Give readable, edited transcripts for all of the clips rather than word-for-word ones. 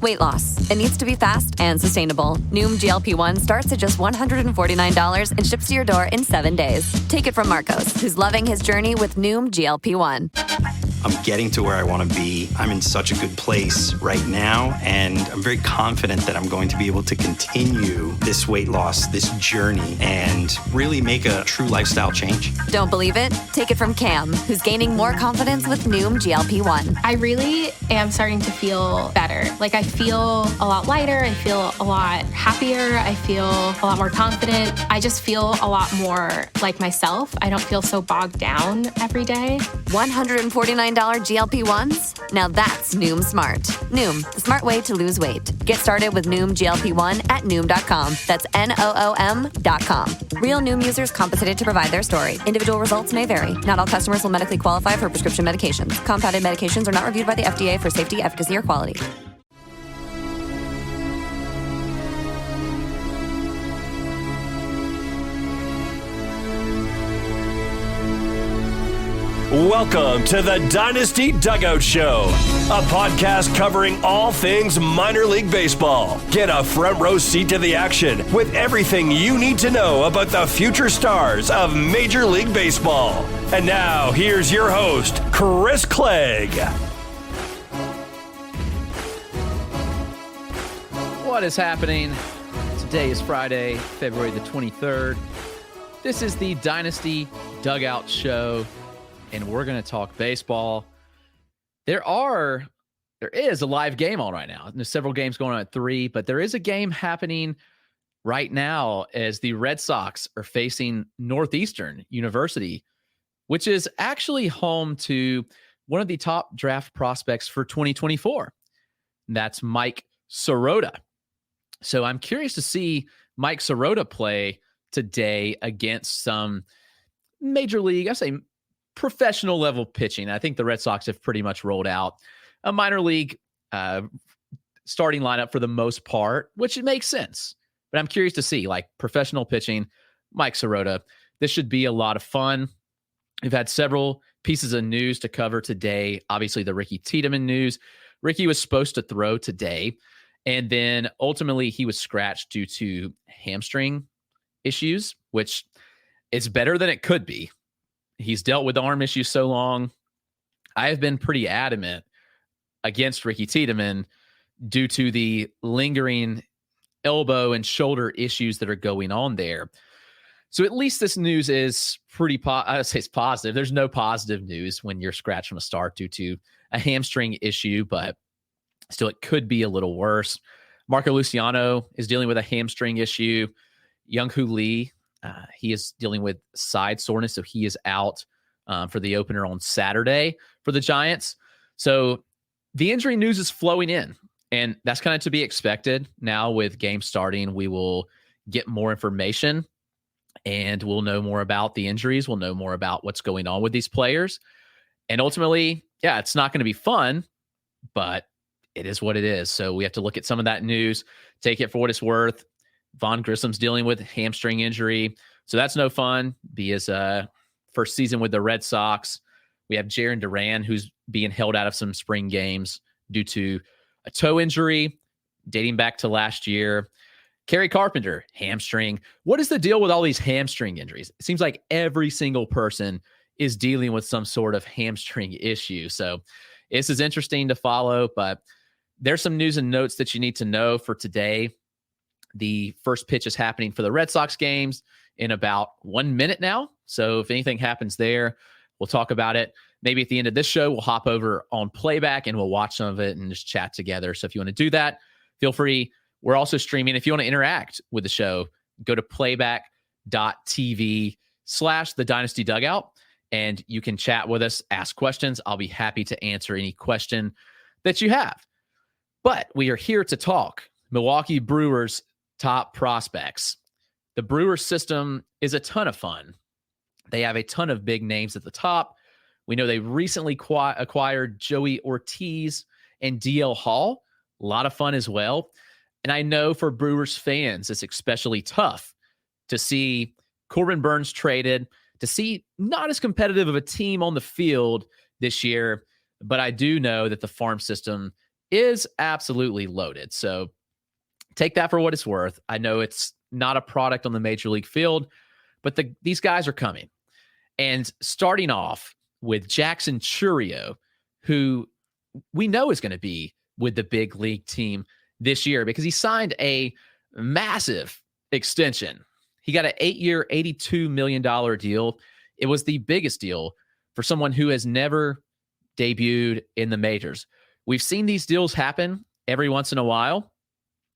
Weight loss. It needs to be fast and sustainable. Noom GLP-1 starts at just $149 and ships to your door in 7 days. Take it from Marcos, who's loving his journey with Noom GLP-1. I'm getting to where I want to be. I'm in such a good place right now, and I'm very confident that I'm going to be able to continue this weight loss, this journey, and really make a true lifestyle change. Don't believe it? Take it from Cam, who's gaining more confidence with Noom GLP-1. I really am starting to feel better. Like, I feel a lot lighter. I feel a lot happier. I feel a lot more confident. I just feel a lot more like myself. I don't feel so bogged down every day. $149 GLP-1s? Now that's Noom Smart. Noom, the smart way to lose weight. Get started with Noom GLP-1 at Noom.com. That's Noom.com. Real Noom users compensated to provide their story. Individual results may vary. Not all customers will medically qualify for prescription medications. Compounded medications are not reviewed by the FDA for safety, efficacy, or quality. Welcome to the Dynasty Dugout Show, a podcast covering all things minor league baseball. Get a front row seat to the action with everything you need to know about the future stars of Major League Baseball. And now, here's your host, Chris Clegg. What is happening? Today is Friday, February the 23rd. This is the Dynasty Dugout Show, and we're going to talk baseball. There is a live game on right now. There's several games going on at 3, but there is a game happening right now as the Red Sox are facing Northeastern University, which is actually home to one of the top draft prospects for 2024. And that's Mike Sirota. So I'm curious to see Mike Sirota play today against some major league, I say professional level pitching. I think the Red Sox have pretty much rolled out a minor league starting lineup for the most part, which it makes sense. But I'm curious to see, like, professional pitching, Mike Sirota. This should be a lot of fun. We've had several pieces of news to cover today. Obviously, the Ricky Tiedemann news. Ricky was supposed to throw today, and then ultimately he was scratched due to hamstring issues, which is better than it could be. He's dealt with arm issues so long. I have been pretty adamant against Ricky Tiedemann due to the lingering elbow and shoulder issues that are going on there. So at least this news is pretty I say it's positive. There's no positive news when you're scratched from a start due to a hamstring issue, but still it could be a little worse. Marco Luciano is dealing with a hamstring issue. Young-Hoo Lee, he is dealing with side soreness, so he is out for the opener on Saturday for the Giants. So the injury news is flowing in, and that's kind of to be expected. Now with games starting, we will get more information, and we'll know more about the injuries. We'll know more about what's going on with these players. And ultimately, yeah, it's not going to be fun, but it is what it is. So we have to look at some of that news, take it for what it's worth. Vaughn Grissom's dealing with hamstring injury, so that's no fun. Be his first season with the Red Sox. We have Jarren Duran, who's being held out of some spring games due to a toe injury dating back to last year. Kerry Carpenter, hamstring. What is the deal with all these hamstring injuries? It seems like every single person is dealing with some sort of hamstring issue. So this is interesting to follow, but there's some news and notes that you need to know for today. The first pitch is happening for the Red Sox games in about 1 minute now. So if anything happens there, we'll talk about it. Maybe at the end of this show, we'll hop over on playback and we'll watch some of it and just chat together. So if you want to do that, feel free. We're also streaming. If you want to interact with the show, go to playback.tv/The Dynasty Dugout, and you can chat with us, ask questions. I'll be happy to answer any question that you have. But we are here to talk Milwaukee Brewers top prospects. The Brewers system is a ton of fun. They have a ton of big names at the top. We know they recently acquired Joey Ortiz and DL Hall. A lot of fun as well. And I know for Brewers fans, it's especially tough to see Corbin Burnes traded, to see not as competitive of a team on the field this year. But I do know that the farm system is absolutely loaded. So take that for what it's worth. I know it's not a product on the major league field, but these guys are coming. And starting off with Jackson Chourio, who we know is going to be with the big league team this year because he signed a massive extension. He got an 8-year, $82 million deal. It was the biggest deal for someone who has never debuted in the majors. We've seen these deals happen every once in a while.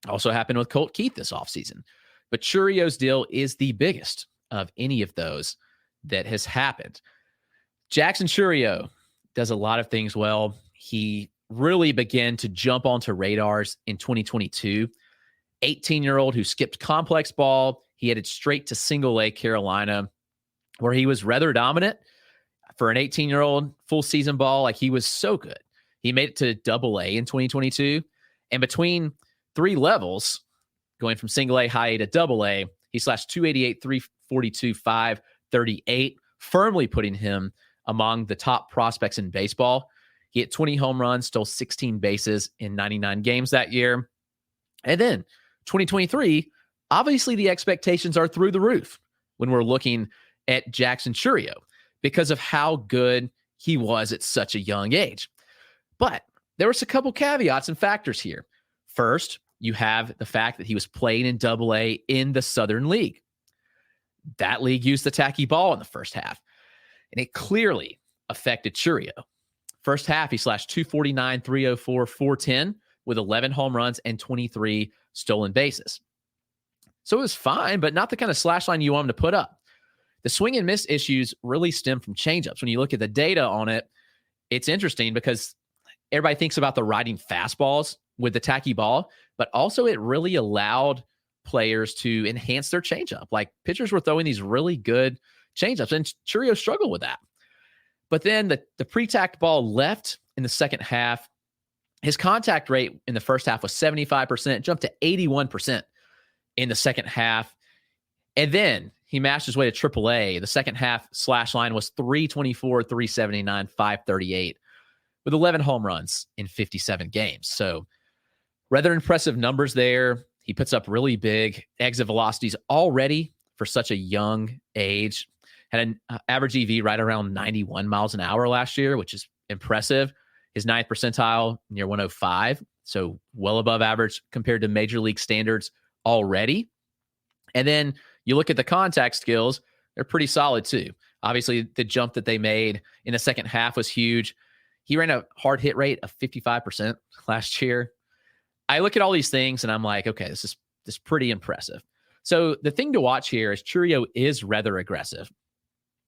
Also happened with Colt Keith this offseason. But Chourio's deal is the biggest of any of those that has happened. Jackson Chourio does a lot of things well. He really began to jump onto radars in 2022. 18-year-old who skipped complex ball. He headed straight to single A Carolina, where he was rather dominant for an 18-year-old. Full season ball, like he was so good. He made it to double A in 2022. And between 3 levels, going from single A, high A to double A, he slashed 288, 342, 538, firmly putting him among the top prospects in baseball. He hit 20 home runs, stole 16 bases in 99 games that year. And then 2023, obviously the expectations are through the roof when we're looking at Jackson Chourio because of how good he was at such a young age. But there was a couple caveats and factors here. First, you have the fact that he was playing in Double A in the Southern League. That league used the tacky ball in the first half, and it clearly affected Chourio. First half, he slashed 249, 304, 410 with 11 home runs and 23 stolen bases. So it was fine, but not the kind of slash line you want him to put up. The swing and miss issues really stem from changeups. When you look at the data on it, it's interesting because everybody thinks about the riding fastballs with the tacky ball, but also it really allowed players to enhance their changeup. Like pitchers were throwing these really good changeups, and Chourio struggled with that. But then the pre-tacked ball left in the second half. His contact rate in the first half was 75%, jumped to 81% in the second half. And then he matched his way to AAA. The second half slash line was 324, 379, 538 with 11 home runs in 57 games. So rather impressive numbers there. He puts up really big exit velocities already for such a young age. Had an average EV right around 91 miles an hour last year, which is impressive. His 9th percentile near 105, so well above average compared to major league standards already. And then you look at the contact skills, they're pretty solid too. Obviously, the jump that they made in the second half was huge. He ran a hard hit rate of 55% last year. I look at all these things and I'm like, okay, this is pretty impressive. So the thing to watch here is Chourio is rather aggressive.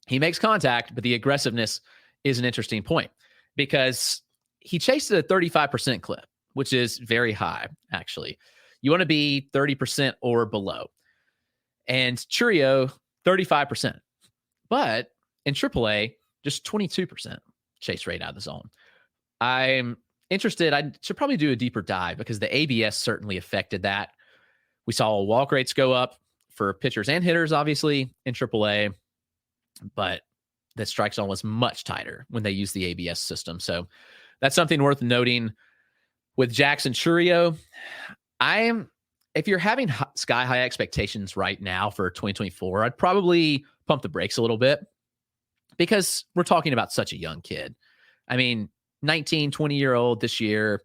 He makes contact, but the aggressiveness is an interesting point because he chased at a 35% clip, which is very high, actually. You want to be 30% or below. And Chourio, 35%. But in AAA, just 22% chase rate out of the zone. I'm interested. I should probably do a deeper dive because the ABS certainly affected that. We saw walk rates go up for pitchers and hitters, obviously, in AAA. But the strike zone was much tighter when they used the ABS system. So that's something worth noting with Jackson Chourio. If you're having sky high expectations right now for 2024, I'd probably pump the brakes a little bit because we're talking about such a young kid. I mean, 19, 20-year-old this year,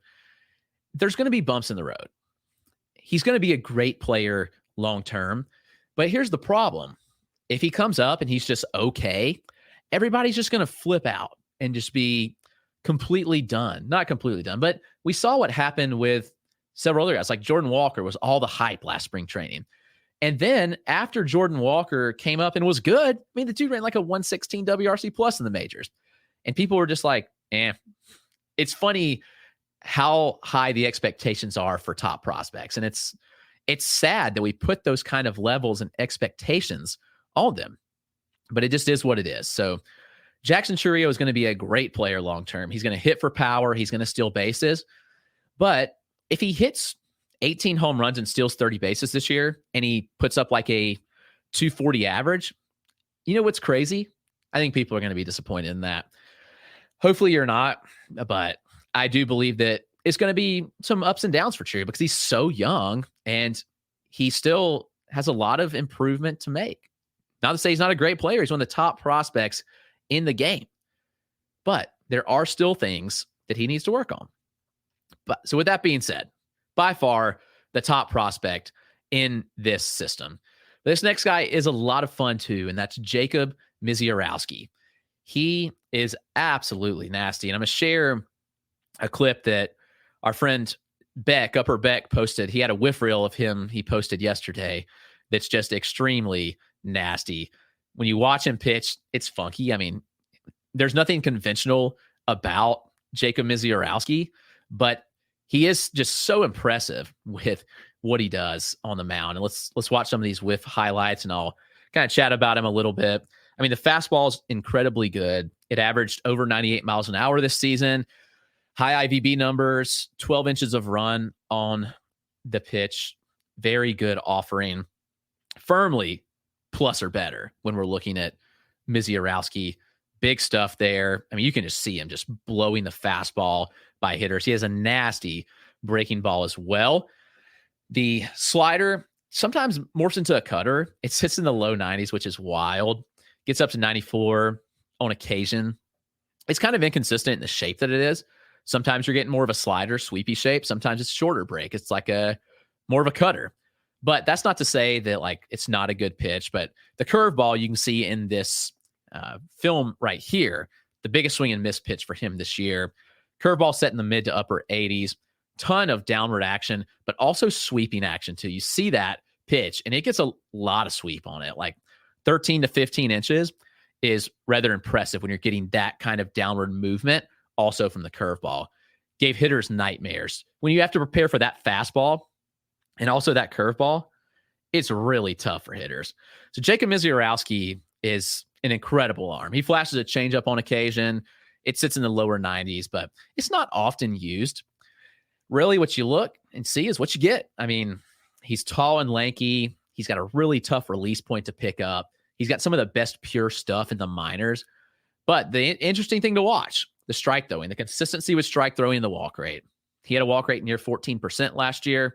there's going to be bumps in the road. He's going to be a great player long-term, but here's the problem. If he comes up and he's just okay, everybody's just going to flip out and just be completely done. Not completely done, but we saw what happened with several other guys. Like Jordan Walker was all the hype last spring training. And then after Jordan Walker came up and was good, I mean, the dude ran like a 116 WRC plus in the majors. And people were just like, It's funny how high the expectations are for top prospects. And it's sad that we put those kind of levels and expectations on them, but it just is what it is. So Jackson Chourio is going to be a great player long-term. He's going to hit for power. He's going to steal bases. But if he hits 18 home runs and steals 30 bases this year, and he puts up like a 240 average, you know what's crazy? I think people are going to be disappointed in that. Hopefully you're not, but I do believe that is going to be some ups and downs for Cherry because he's so young and he still has a lot of improvement to make. Not to say he's not a great player. He's one of the top prospects in the game. But there are still things that he needs to work on. But so with that being said, by far the top prospect in this system. This next guy is a lot of fun too, and that's Jacob Misiorowski. He is absolutely nasty. And I'm going to share a clip that our friend Beck, Upper Beck, posted. He had a whiff reel of him he posted yesterday that's just extremely nasty. When you watch him pitch, it's funky. I mean, there's nothing conventional about Jacob Misiorowski, but he is just so impressive with what he does on the mound. And let's watch some of these whiff highlights, and I'll kind of chat about him a little bit. I mean, the fastball is incredibly good. It averaged over 98 miles an hour this season. High IVB numbers, 12 inches of run on the pitch. Very good offering. Firmly plus or better when we're looking at Misiorowski. Big stuff there. I mean, you can just see him just blowing the fastball by hitters. He has a nasty breaking ball as well. The slider sometimes morphs into a cutter. It sits in the low 90s, which is wild. Gets up to 94 on occasion. It's kind of inconsistent in the shape that it is. Sometimes you're getting more of a slider, sweepy shape. Sometimes it's shorter break. It's like more of a cutter. But that's not to say that like it's not a good pitch. But the curveball you can see in this film right here, the biggest swing and miss pitch for him this year. Curveball set in the mid to upper 80s. Ton of downward action, but also sweeping action too. You see that pitch, and it gets a lot of sweep on it. Like 13 to 15 inches is rather impressive when you're getting that kind of downward movement also from the curveball. Gave hitters nightmares. When you have to prepare for that fastball and also that curveball, it's really tough for hitters. So Jacob Misiorowski is an incredible arm. He flashes a changeup on occasion. It sits in the lower 90s, but it's not often used. Really what you look and see is what you get. I mean, he's tall and lanky. He's got a really tough release point to pick up. He's got some of the best pure stuff in the minors. But the interesting thing to watch, the strike throwing, the consistency with strike throwing and the walk rate. He had a walk rate near 14% last year.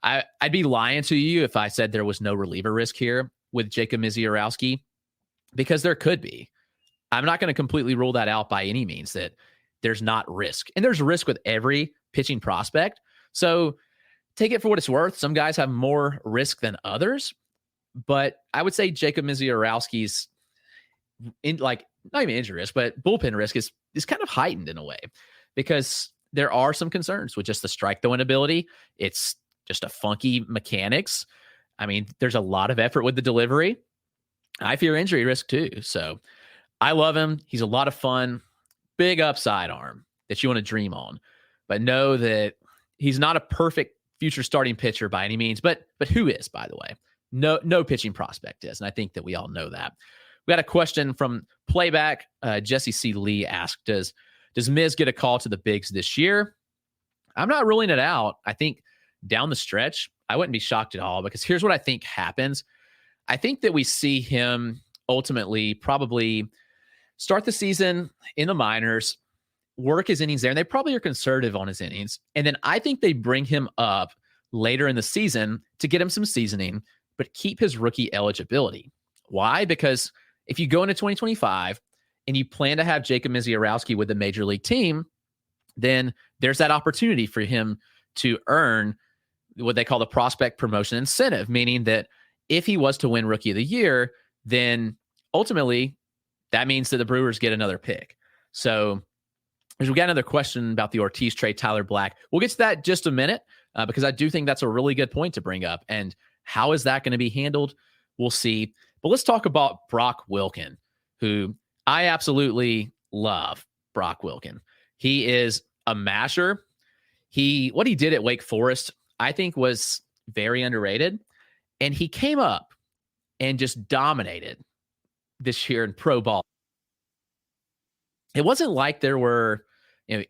I'd be lying to you if I said there was no reliever risk here with Jacob Misiorowski, because there could be. I'm not going to completely rule that out by any means, that there's not risk. And there's risk with every pitching prospect. So take it for what it's worth. Some guys have more risk than others. But I would say Jacob Misiorowski's not even injury risk, but bullpen risk is kind of heightened in a way, because there are some concerns with just the strike throwing ability. It's just a funky mechanics. I mean, there's a lot of effort with the delivery. I fear injury risk too. So I love him. He's a lot of fun. Big upside arm that you want to dream on. But know that he's not a perfect future starting pitcher by any means. But who is, by the way? No pitching prospect is. And I think that we all know that. We got a question from Playback. Jesse C. Lee asked, does Miz get a call to the bigs this year? I'm not ruling it out. I think down the stretch, I wouldn't be shocked at all, because here's what I think happens. I think that we see him ultimately probably start the season in the minors, work his innings there, and they probably are conservative on his innings. And then I think they bring him up later in the season to get him some seasoning, but keep his rookie eligibility. Why? Because if you go into 2025 and you plan to have Jacob Misiorowski with the major league team, then there's that opportunity for him to earn what they call the prospect promotion incentive, meaning that if he was to win Rookie of the Year, then ultimately that means that the Brewers get another pick. So we got another question about the Ortiz trade, Tyler Black. We'll get to that in just a minute, because I do think that's a really good point to bring up. And how is that going to be handled? We'll see. But let's talk about Brock Wilken, who I absolutely love. Brock Wilken. He is a masher. What he did at Wake Forest, I think, was very underrated. And he came up and just dominated this year in pro ball. It wasn't like there were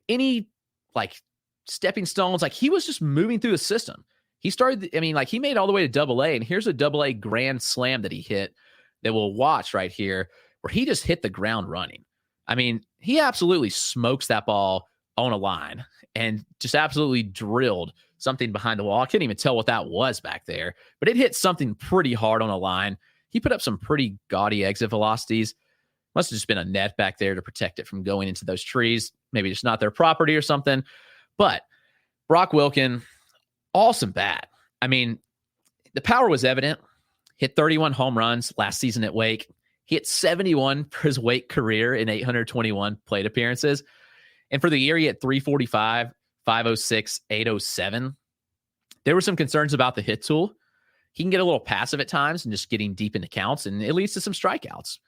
any like stepping stones. Like, he was just moving through the system. He started, he made it all the way to AA, and here's a AA grand slam that he hit that we'll watch right here, where he just hit the ground running. I mean, he absolutely smokes that ball on a line and just absolutely drilled something behind the wall. I couldn't even tell what that was back there, but it hit something pretty hard on a line. He put up some pretty gaudy exit velocities. Must have just been a net back there to protect it from going into those trees. Maybe just not their property or something. But Brock Wilken, awesome bat. I mean, the power was evident. Hit 31 home runs last season at Wake. He hit 71 for his Wake career in 821 plate appearances. And for the year, he hit 345, 506, 807. There were some concerns about the hit tool. He can get a little passive at times and just getting deep into counts, and it leads to some strikeouts.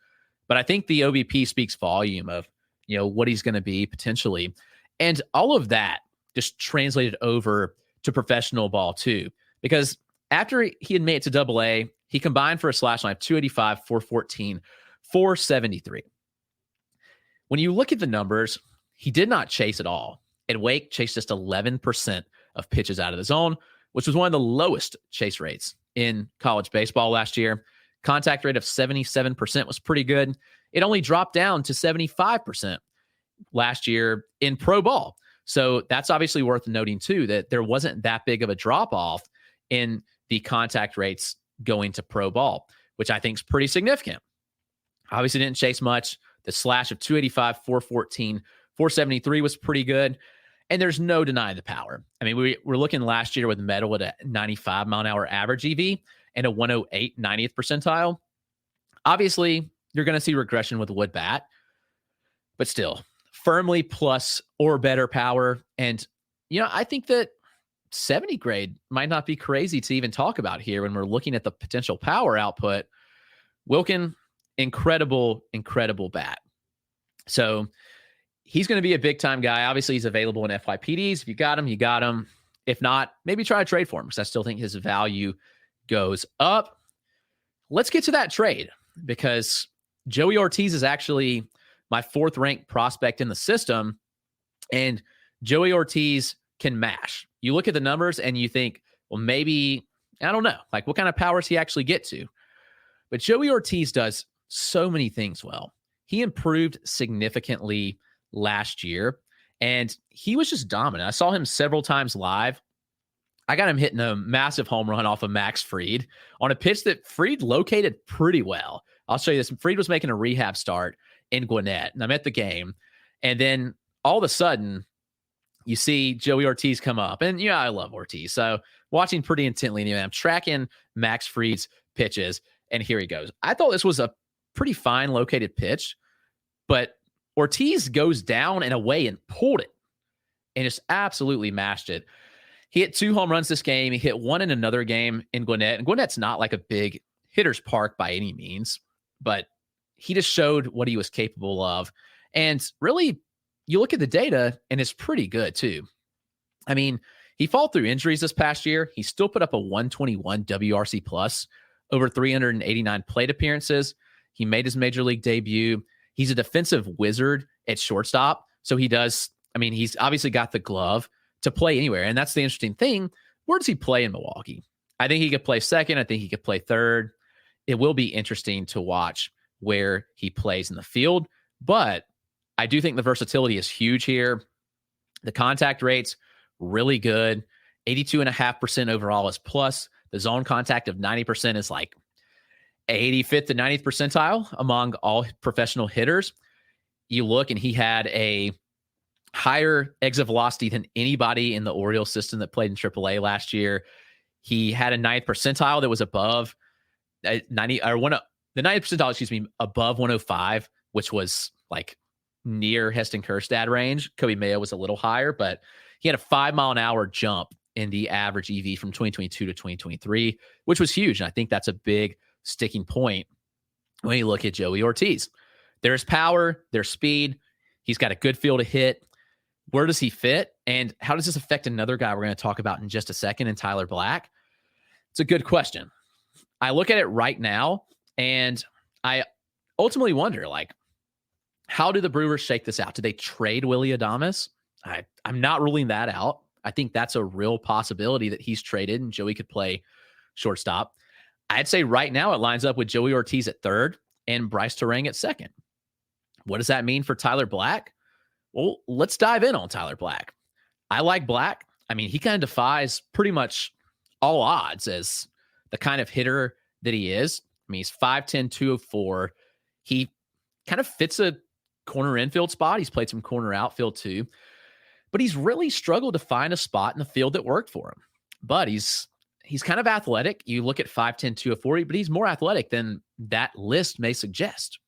But I think the OBP speaks volume of, what he's going to be potentially. And all of that just translated over to professional ball too, because after he had made it to Double-A, he combined for a slash line of 285, 414, 473. When you look at the numbers, he did not chase at all. At Wake, chased just 11% of pitches out of the zone, which was one of the lowest chase rates in college baseball last year. Contact rate of 77% was pretty good. It only dropped down to 75% last year in pro ball. So that's obviously worth noting too, that there wasn't that big of a drop off in the contact rates going to pro ball, which I think is pretty significant. Obviously didn't chase much. The slash of 285, 414, 473 was pretty good. And there's no denying the power. I mean, we're looking last year with Metal at a 95 mile an hour average EV and a 108 90th percentile. Obviously, you're going to see regression with wood bat, but still firmly plus or better power. And, I think that 70 grade might not be crazy to even talk about here when we're looking at the potential power output. Wilken, incredible bat. So he's going to be a big time guy. Obviously, he's available in FYPDs. If you got him, you got him. If not, maybe try to trade for him because I still think his value goes up. Let's get to that trade because Joey Ortiz is actually my 4th ranked prospect in the system, and Joey Ortiz can mash. You look at the numbers and you think, well, maybe, I don't know, like what kind of powers he actually get to. But Joey Ortiz does so many things well. He improved significantly last year, and he was just dominant. I saw him several times live. I got him hitting a massive home run off of Max Fried on a pitch that Fried located pretty well. I'll show you this. Fried was making a rehab start in Gwinnett, and I'm at the game. And then all of a sudden, you see Joey Ortiz come up. And, I love Ortiz. So watching pretty intently, anyway, I'm tracking Max Fried's pitches, and here he goes. I thought this was a pretty fine located pitch, but Ortiz goes down and away and pulled it and just absolutely mashed it. He hit 2 home runs this game. He hit 1 in another game in Gwinnett. And Gwinnett's not like a big hitter's park by any means, but he just showed what he was capable of. And really, you look at the data and it's pretty good too. I mean, he fought through injuries this past year. He still put up a 121 WRC plus over 389 plate appearances. He made his major league debut. He's a defensive wizard at shortstop. So he's obviously got the glove to play anywhere. And that's the interesting thing. Where does he play in Milwaukee? I think he could play second. I think he could play third. It will be interesting to watch where he plays in the field. But I do think the versatility is huge here. The contact rate's really good. 82.5% overall is plus. The zone contact of 90% is like 85th to 90th percentile among all professional hitters. You look and he had a higher exit velocity than anybody in the Orioles system that played in AAA last year. He had a 9th percentile that was above 90 or the 90th percentile, above 105, which was like near Heston Kjerstad range. Kobe Mayo was a little higher, but he had a 5 mile an hour jump in the average EV from 2022 to 2023, which was huge. And I think that's a big sticking point when you look at Joey Ortiz. There's power, there's speed. He's got a good feel to hit. Where does he fit? And how does this affect another guy we're going to talk about in just a second, in Tyler Black? It's a good question. I look at it right now, and I ultimately wonder, how do the Brewers shake this out? Do they trade Willy Adames? I'm not ruling that out. I think that's a real possibility that he's traded and Joey could play shortstop. I'd say right now it lines up with Joey Ortiz at third and Bryce Terang at second. What does that mean for Tyler Black? Well, let's dive in on Tyler Black. I like Black. I mean, he kind of defies pretty much all odds as the kind of hitter that he is. I mean, he's 5'10", 204. He kind of fits a corner infield spot. He's played some corner outfield too, but he's really struggled to find a spot in the field that worked for him. But he's kind of athletic. You look at 5'10", 204, but he's more athletic than that list may suggest.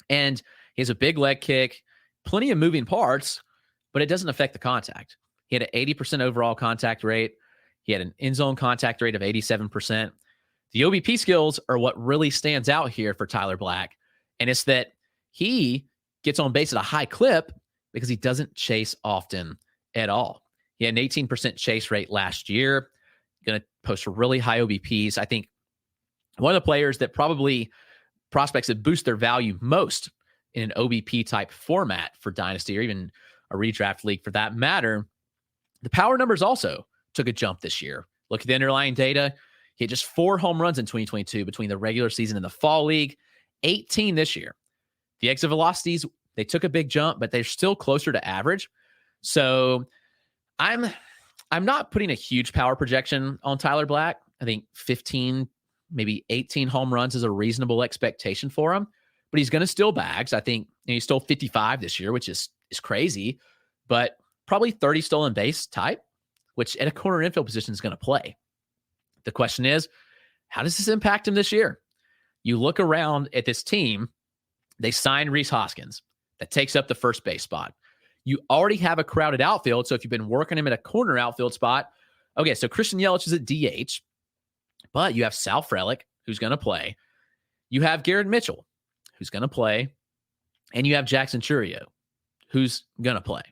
And he has a big leg kick, plenty of moving parts, but it doesn't affect the contact. He had an 80% overall contact rate. He had an end zone contact rate of 87%. The OBP skills are what really stands out here for Tyler Black. And it's that he gets on base at a high clip because he doesn't chase often at all. He had an 18% chase rate last year. Going to post really high OBPs. I think one of the players that probably prospects that boost their value most in an OBP type format for Dynasty or even a redraft league for that matter. The power numbers also took a jump this year. Look at the underlying data. He had just 4 home runs in 2022 between the regular season and the fall league, 18 this year. The exit velocities, they took a big jump, but they're still closer to average. So I'm not putting a huge power projection on Tyler Black. I think 15, maybe 18 home runs is a reasonable expectation for him, but he's going to steal bags. I think he stole 55 this year, which is crazy, but probably 30 stolen base type, which at a corner infield position is going to play. The question is, how does this impact him this year? You look around at this team, they signed Rhys Hoskins. That takes up the first base spot. You already have a crowded outfield, so if you've been working him at a corner outfield spot, okay, so Christian Yelich is at DH, but you have Sal Frelick, who's going to play. You have Garrett Mitchell, who's going to play, and you have Jackson Chourio, who's going to play.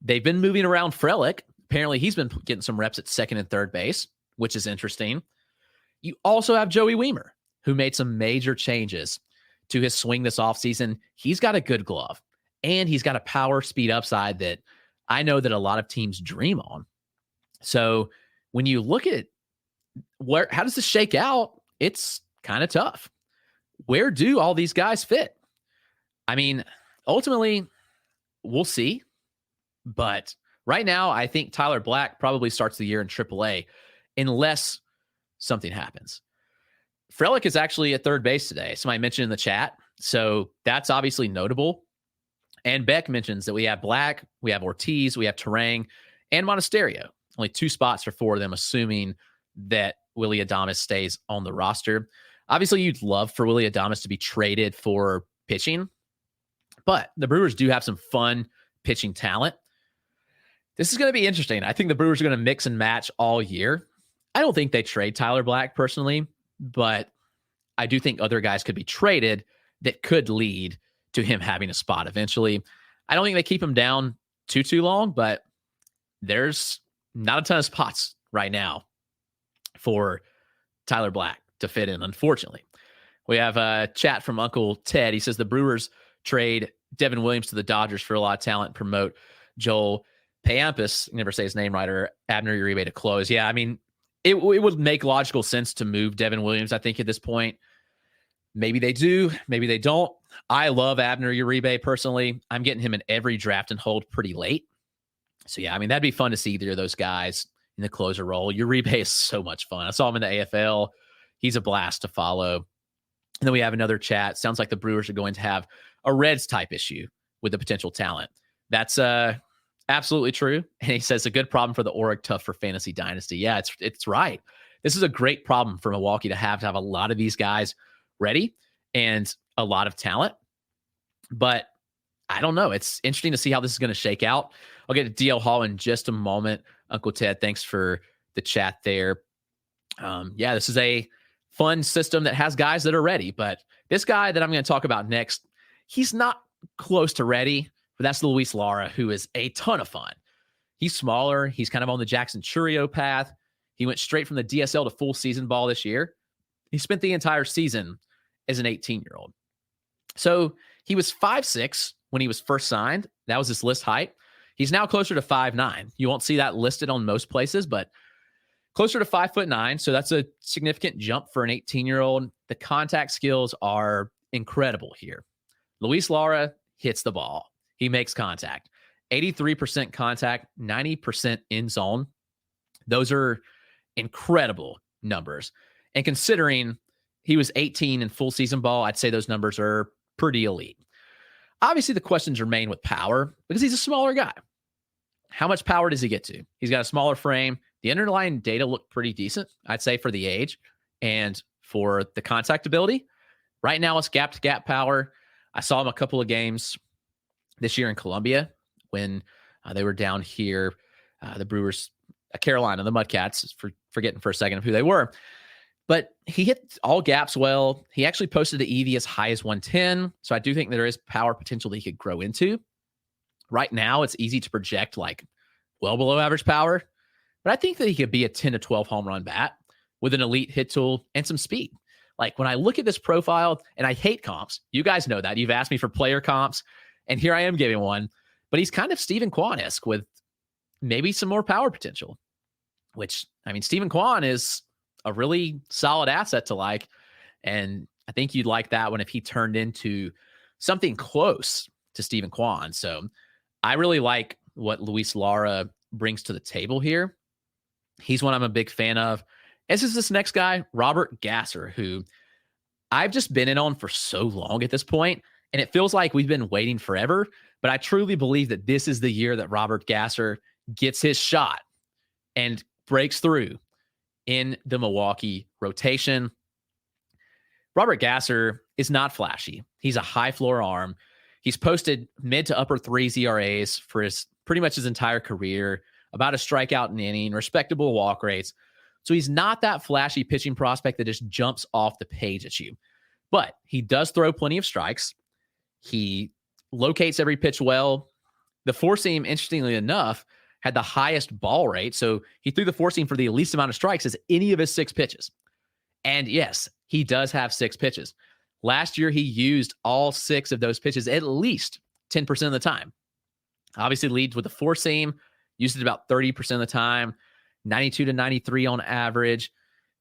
They've been moving around Frelick. Apparently, he's been getting some reps at second and third base, which is interesting. You also have Joey Weimer, who made some major changes to his swing this offseason. He's got a good glove, and he's got a power speed upside that I know that a lot of teams dream on. So when you look at how does this shake out, it's kind of tough. Where do all these guys fit? I mean, ultimately, we'll see. But right now, I think Tyler Black probably starts the year in AAA unless something happens. Frelick is actually at third base today. Somebody mentioned in the chat. So that's obviously notable. And Beck mentions that we have Black, we have Ortiz, we have Terang, and Monasterio. Only 2 spots for 4 of them, assuming that Willy Adames stays on the roster. Obviously, you'd love for Willy Adames to be traded for pitching, but the Brewers do have some fun pitching talent. This is going to be interesting. I think the Brewers are going to mix and match all year. I don't think they trade Tyler Black personally, but I do think other guys could be traded that could lead to him having a spot eventually. I don't think they keep him down too long, but there's not a ton of spots right now for Tyler Black to fit in, unfortunately. We have a chat from Uncle Ted. He says the Brewers trade Devin Williams to the Dodgers for a lot of talent and promote Joel Payampas, never say his name right, or Abner Uribe to close. Yeah, I mean, it would make logical sense to move Devin Williams, I think, at this point. Maybe they do, maybe they don't. I love Abner Uribe personally. I'm getting him in every draft and hold pretty late. So, yeah, I mean, that'd be fun to see either of those guys in the closer role. Uribe is so much fun. I saw him in the AFL. He's a blast to follow. And then we have another chat. Sounds like the Brewers are going to have a Reds type issue with the potential talent. That's absolutely true. And he says a good problem for the org, tough for fantasy dynasty. Yeah, it's right. This is a great problem for Milwaukee to have a lot of these guys ready and a lot of talent. But I don't know. It's interesting to see how this is going to shake out. I'll get to DL Hall in just a moment. Uncle Ted, thanks for the chat there. Yeah, this is a fun system that has guys that are ready. But this guy that I'm going to talk about next, he's not close to ready. But that's Luis Lara, who is a ton of fun. He's smaller. He's kind of on the Jackson Chourio path. He went straight from the DSL to full season ball this year. He spent the entire season as an 18-year-old. So he was 5'6" when he was first signed. That was his list height. He's now closer to 5'9". You won't see that listed on most places, but closer to 5'9". So that's a significant jump for an 18-year-old. The contact skills are incredible here. Luis Lara hits the ball. he makes contact. 83% contact, 90% in zone. Those are incredible numbers. And considering he was 18 in full season ball, I'd say those numbers are pretty elite. Obviously, the questions remain with power because he's a smaller guy. How much power does he get to? He's got a smaller frame. The underlying data look pretty decent, I'd say, for the age and for the contact ability. Right now, it's gap-to-gap power. I saw him a couple of games this year in Columbia when they were down here, the Brewers, Carolina, the Mudcats, forgetting for a second of who they were. But he hit all gaps well. He actually posted an EV as high as 110. So I do think there is power potential that he could grow into. Right now, it's easy to project like well below average power. But I think that he could be a 10 to 12 home run bat with an elite hit tool and some speed. Like when I look at this profile, and I hate comps. You guys know that. You've asked me for player comps, and here I am giving one. But he's kind of Steven Kwan-esque with maybe some more power potential, which, I mean, Steven Kwan is a really solid asset to like. And I think you'd like that one if he turned into something close to Steven Kwan. So I really like what Luis Lara brings to the table here. He's one I'm a big fan of. As is this next guy, Robert Gasser, who I've just been in on for so long at this point, and it feels like we've been waiting forever. But I truly believe that this is the year that Robert Gasser gets his shot and breaks through in the Milwaukee rotation. Robert Gasser is not flashy. He's a high floor arm. He's posted mid to upper threes ERAs for his pretty much his entire career, about a strikeout an inning, respectable walk rates. So he's not that flashy pitching prospect that just jumps off the page at you. But he does throw plenty of strikes. He locates every pitch well. The four seam, interestingly enough, had the highest ball rate. So he threw the four seam for the least amount of strikes as any of his 6 pitches. And yes, he does have 6 pitches. Last year, he used all 6 of those pitches at least 10% of the time. Obviously leads with the four seam, used it about 30% of the time, 92 to 93 on average,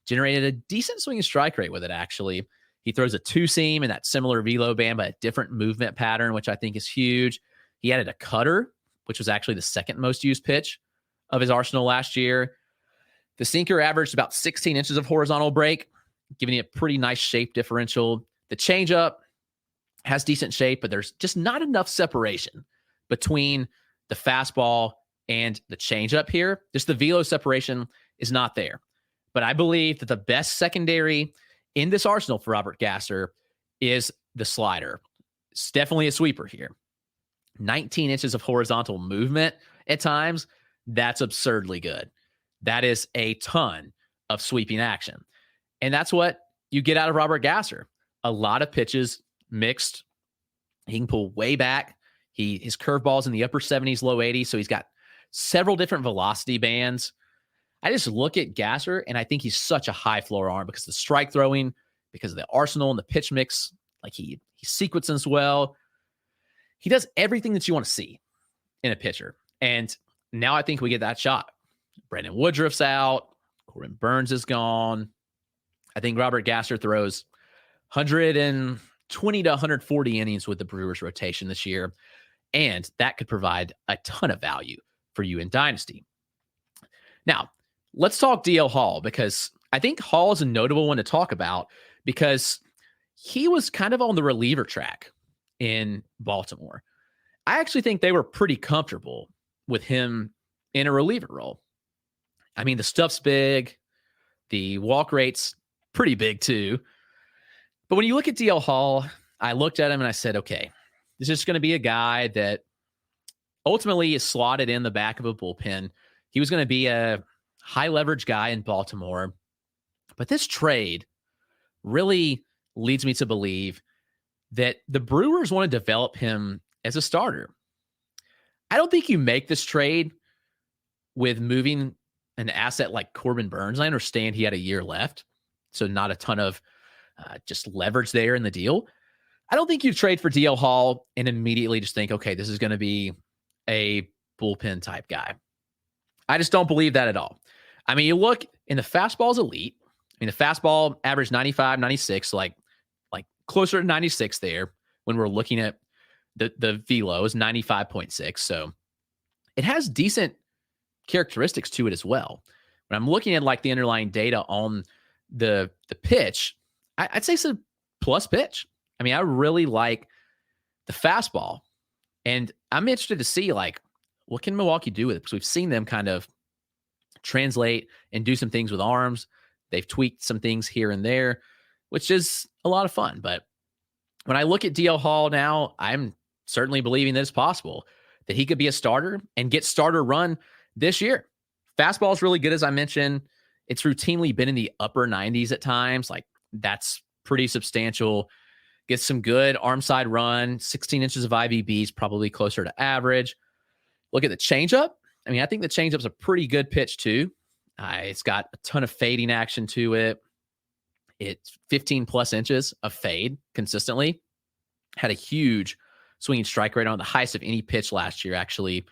generated a decent swing and strike rate with it, actually. He throws a two seam in that similar velo band, but a different movement pattern, which I think is huge. He added a cutter, which was actually the second most used pitch of his arsenal last year. The sinker averaged about 16 inches of horizontal break, giving it a pretty nice shape differential. The changeup has decent shape, but there's just not enough separation between the fastball and the changeup here. Just the velo separation is not there. But I believe that the best secondary in this arsenal for Robert Gasser is the slider. It's definitely a sweeper here. 19 inches of horizontal movement at times. That's absurdly good. That is a ton of sweeping action. And that's what you get out of Robert Gasser. A lot of pitches mixed. He can pull way back. His curveball's in the upper 70s, low 80s. So he's got several different velocity bands. I just look at Gasser and I think he's such a high floor arm because of the strike throwing, because of the arsenal and the pitch mix. Like he sequences well. He does everything that you want to see in a pitcher. And now I think we get that shot. Brandon Woodruff's out. Corbin Burns is gone. I think Robert Gasser throws 120 to 140 innings with the Brewers rotation this year. And that could provide a ton of value for you in Dynasty. Now, let's talk DL Hall, because I think Hall is a notable one to talk about because he was kind of on the reliever track in Baltimore. I actually think they were pretty comfortable with him in a reliever role. I mean, the stuff's big. The walk rate's pretty big too. But when you look at DL Hall, I looked at him and I said, okay, this is going to be a guy that ultimately is slotted in the back of a bullpen. He was going to be a high leverage guy in Baltimore. But this trade really leads me to believe that the Brewers want to develop him as a starter. I don't think you make this trade with moving an asset like Corbin Burns. I understand he had a year left, so not a ton of just leverage there in the deal. I don't think you trade for DL Hall and immediately just think, okay, this is going to be a bullpen type guy. I just don't believe that at all. I mean, you look in the fastball's elite. I mean, the fastball averaged 95, 96, like closer to 96 there when we're looking at The velo is 95.6. So it has decent characteristics to it as well. When I'm looking at like the underlying data on the pitch, I'd say it's a plus pitch. I mean, I really like the fastball, and I'm interested to see like what can Milwaukee do with it, because we've seen them kind of translate and do some things with arms. They've tweaked some things here and there, which is a lot of fun. But when I look at DL Hall now, I'm certainly believing that it's possible that he could be a starter and get starter run this year. Fastball is really good, as I mentioned. It's routinely been in the upper 90s at times. Like, that's pretty substantial. Gets some good arm side run. 16 inches of IVB is probably closer to average. Look at the changeup. I mean, I think the changeup's a pretty good pitch too. It's got a ton of fading action to it. It's 15 plus inches of fade consistently. Had a huge swinging strike rate, on the highest of any pitch last year, actually,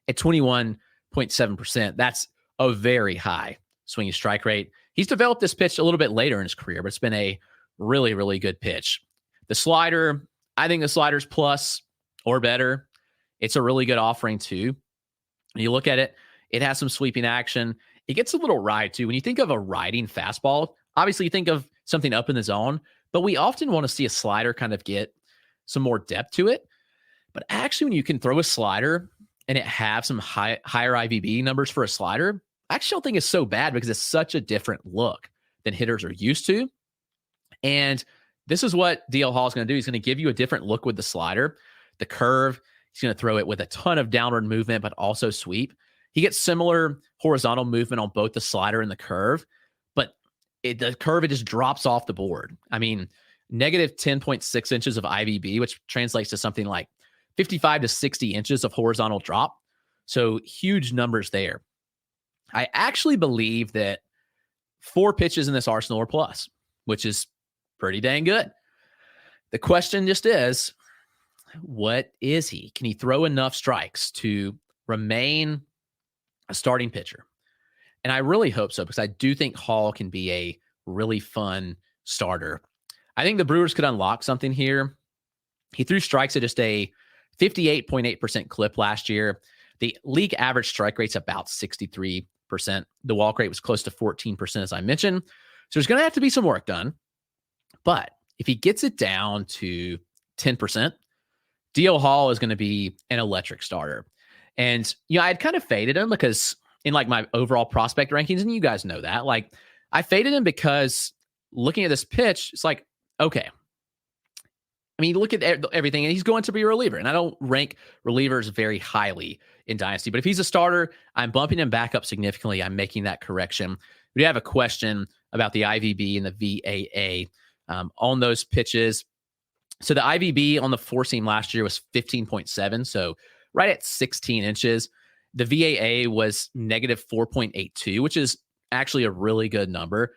at 21.7%. That's a very high swinging strike rate. He's developed this pitch a little bit later in his career, but it's been a really, really good pitch. The slider, I think the slider's plus or better. It's a really good offering too. When you look at it, it has some sweeping action. It gets a little ride too. When you think of a riding fastball, obviously you think of something up in the zone, but we often want to see a slider kind of get some more depth to it. But actually, when you can throw a slider and it have some higher IVB numbers for a slider, I actually don't think it's so bad, because it's such a different look than hitters are used to. And this is what DL Hall is going to do. He's going to give you a different look with the slider. The curve, he's going to throw it with a ton of downward movement, but also sweep. He gets similar horizontal movement on both the slider and the curve, but the curve, it just drops off the board. I mean, negative 10.6 inches of IVB, which translates to something like 55 to 60 inches of horizontal drop. So huge numbers there. I actually believe that 4 pitches in this arsenal are plus, which is pretty dang good. The question just is, what is he? Can he throw enough strikes to remain a starting pitcher? And I really hope so, because I do think Hall can be a really fun starter. I think the Brewers could unlock something here. He threw strikes at just a 58.8% clip last year. The league average strike rate's about 63%. The walk rate was close to 14%, as I mentioned. So there's going to have to be some work done. But if he gets it down to 10%, DL Hall is going to be an electric starter. And, you know, I'd kind of faded him because in like my overall prospect rankings, and you guys know that, like, I faded him because looking at this pitch, it's like, okay. I mean, look at everything, and he's going to be a reliever. And I don't rank relievers very highly in Dynasty. But if he's a starter, I'm bumping him back up significantly. I'm making that correction. We have a question about the IVB and the VAA on those pitches. So the IVB on the four seam last year was 15.7, so right at 16 inches. The VAA was negative 4.82, which is actually a really good number.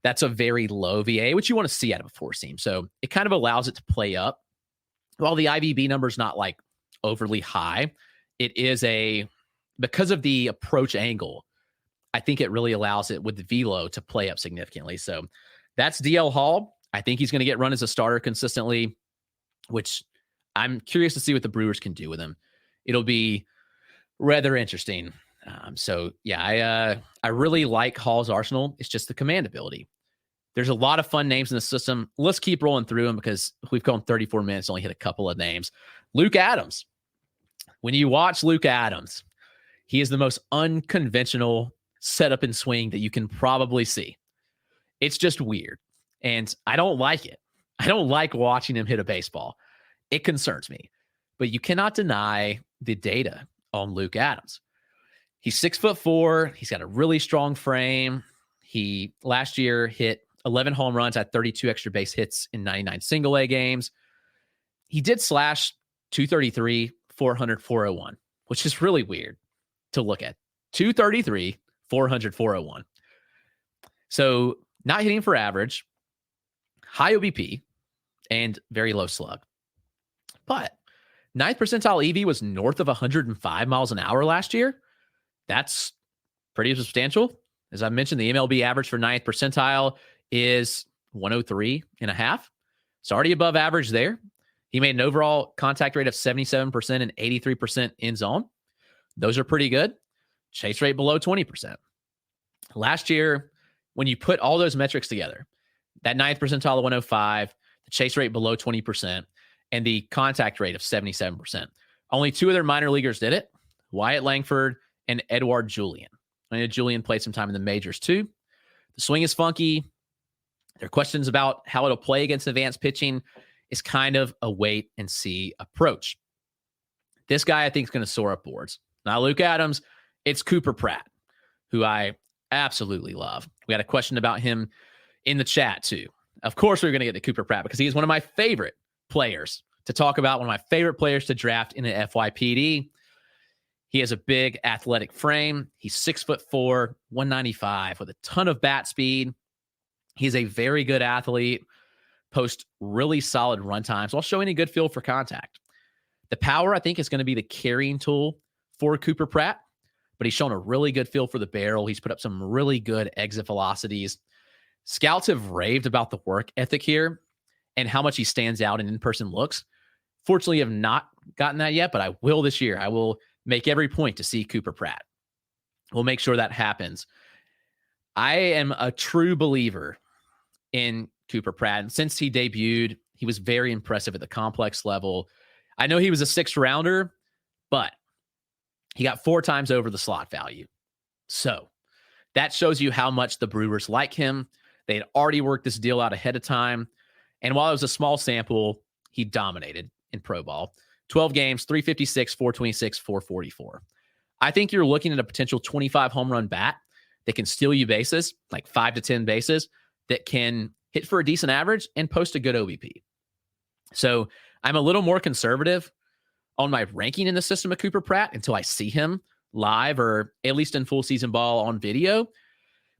That's a very low VAA, which you want to see out of a four seam. So it kind of allows it to play up. While the IVB number is not like overly high, it is because of the approach angle, I think it really allows it with the velo to play up significantly. So that's DL Hall. I think he's going to get run as a starter consistently, which I'm curious to see what the Brewers can do with him. It'll be rather interesting. So yeah, I really like Hall's arsenal. It's just the command ability. There's a lot of fun names in the system. Let's keep rolling through them because we've gone 34 minutes, only hit a couple of names. Luke Adams. When you watch Luke Adams, he is the most unconventional setup and swing that you can probably see. It's just weird. And I don't like it. I don't like watching him hit a baseball. It concerns me. But you cannot deny the data on Luke Adams. He's 6'4". He's got a really strong frame. He last year hit 11 home runs, had 32 extra base hits in 99 single A games. He did slash 233, 400, 401, which is really weird to look at. 233, 400, 401. So not hitting for average, high OBP, and very low slug. But 9th percentile EV was north of 105 miles an hour last year. That's pretty substantial. As I mentioned, the MLB average for 9th percentile is 103.5. It's already above average there. He made an overall contact rate of 77% and 83% in zone. Those are pretty good. Chase rate below 20%. Last year, when you put all those metrics together, that 9th percentile of 105, the chase rate below 20%, and the contact rate of 77%. Only 2 other minor leaguers did it, Wyatt Langford and Edouard Julien. I know Julien played some time in the majors too. The swing is funky. There are questions about how it'll play against advanced pitching. It's kind of a wait and see approach. This guy, I think, is going to soar up boards. Not Luke Adams. It's Cooper Pratt, who I absolutely love. We had a question about him in the chat too. Of course, we're going to get to Cooper Pratt because he is one of my favorite players to talk about, one of my favorite players to draft in an FYPD. He has a big athletic frame. He's 6'4", 195 with a ton of bat speed. He's a very good athlete, posts really solid run times while showing a good feel for contact. The power, I think, is going to be the carrying tool for Cooper Pratt, but he's shown a really good feel for the barrel. He's put up some really good exit velocities. Scouts have raved about the work ethic here and how much he stands out in in-person looks. Fortunately, I have not gotten that yet, but I will this year. I will make every point to see Cooper Pratt. We'll make sure that happens. I am a true believer in Cooper Pratt. And since he debuted, he was very impressive at the complex level. I know he was a 6th rounder, but he got 4 times over the slot value. So that shows you how much the Brewers like him. They had already worked this deal out ahead of time. And while it was a small sample, he dominated in pro ball. 12 games, 356, 426, 444. I think you're looking at a potential 25 home run bat that can steal you bases, like 5 to 10 bases, that can hit for a decent average and post a good OBP. So I'm a little more conservative on my ranking in the system of Cooper Pratt until I see him live or at least in full season ball on video.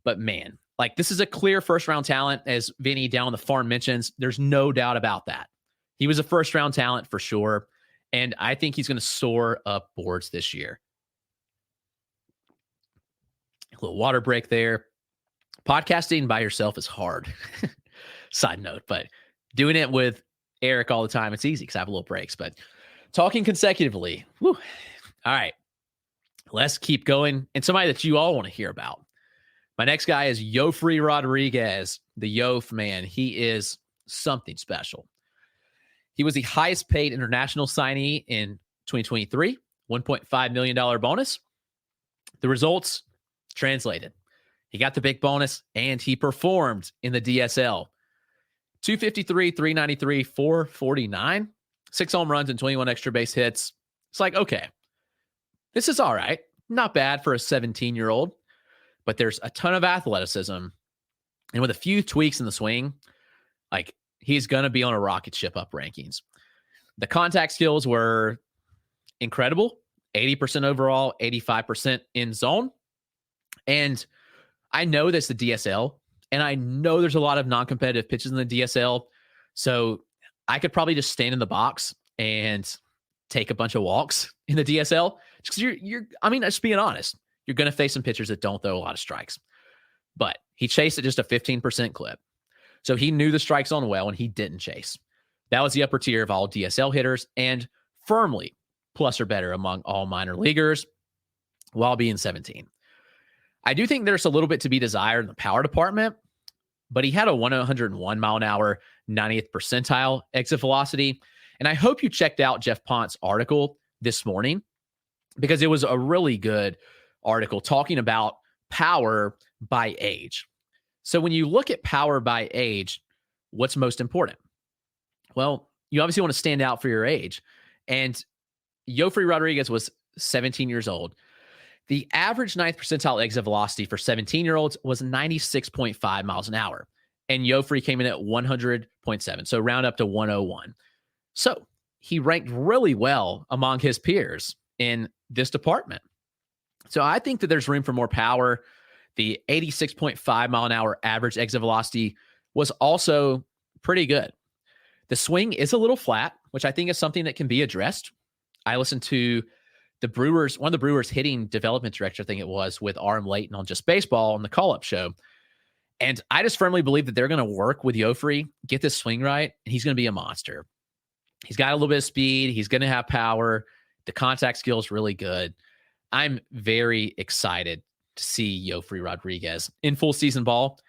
But man, like this is a clear first round talent, as Vinny down on the farm mentions. There's no doubt about that. He was a first round talent for sure. And I think he's going to soar up boards this year. A little water break there. Podcasting by yourself is hard. Side note, but doing it with Eric all the time, it's easy because I have little breaks. But talking consecutively, whew. All right, let's keep going. And somebody that you all want to hear about. My next guy is Yofri Rodriguez, the Yof man. He is something special. He was the highest paid international signee in 2023, $1.5 million bonus. The results translated. He got the big bonus and he performed in the DSL. 253, 393, 449, 6 home runs and 21 extra base hits. It's like, okay, this is all right. Not bad for a 17-year-old, but there's a ton of athleticism. And with a few tweaks in the swing, like he's going to be on a rocket ship up rankings. The contact skills were incredible. 80% overall, 85% in zone. And I know that's the DSL, and I know there's a lot of non-competitive pitches in the DSL. So I could probably just stand in the box and take a bunch of walks in the DSL. Just because just being honest, you're going to face some pitchers that don't throw a lot of strikes. But he chased at just a 15% clip. So he knew the strike zone well, and he didn't chase. That was the upper tier of all DSL hitters and firmly plus or better among all minor leaguers while being 17. I do think there's a little bit to be desired in the power department, but he had a 101 mile an hour, 90th percentile exit velocity. And I hope you checked out Jeff Pont's article this morning because it was a really good article talking about power by age. So when you look at power by age, what's most important? Well, you obviously want to stand out for your age. And Yofri Rodriguez was 17 years old. The average 9th percentile exit velocity for 17-year-olds was 96.5 miles an hour. And Yofri came in at 100.7. So round up to 101. So he ranked really well among his peers in this department. So I think that there's room for more power. The 86.5 mile an hour average exit velocity was also pretty good. The swing is a little flat, which I think is something that can be addressed. I listened to the Brewers, one of the Brewers hitting development director, I think it was, with R.M. Layton on Just Baseball on the call-up show. And I just firmly believe that they're going to work with Yofri, get this swing right, and he's going to be a monster. He's got a little bit of speed. He's going to have power. The contact skill is really good. I'm very excited to see Yofri Rodriguez in full season ball,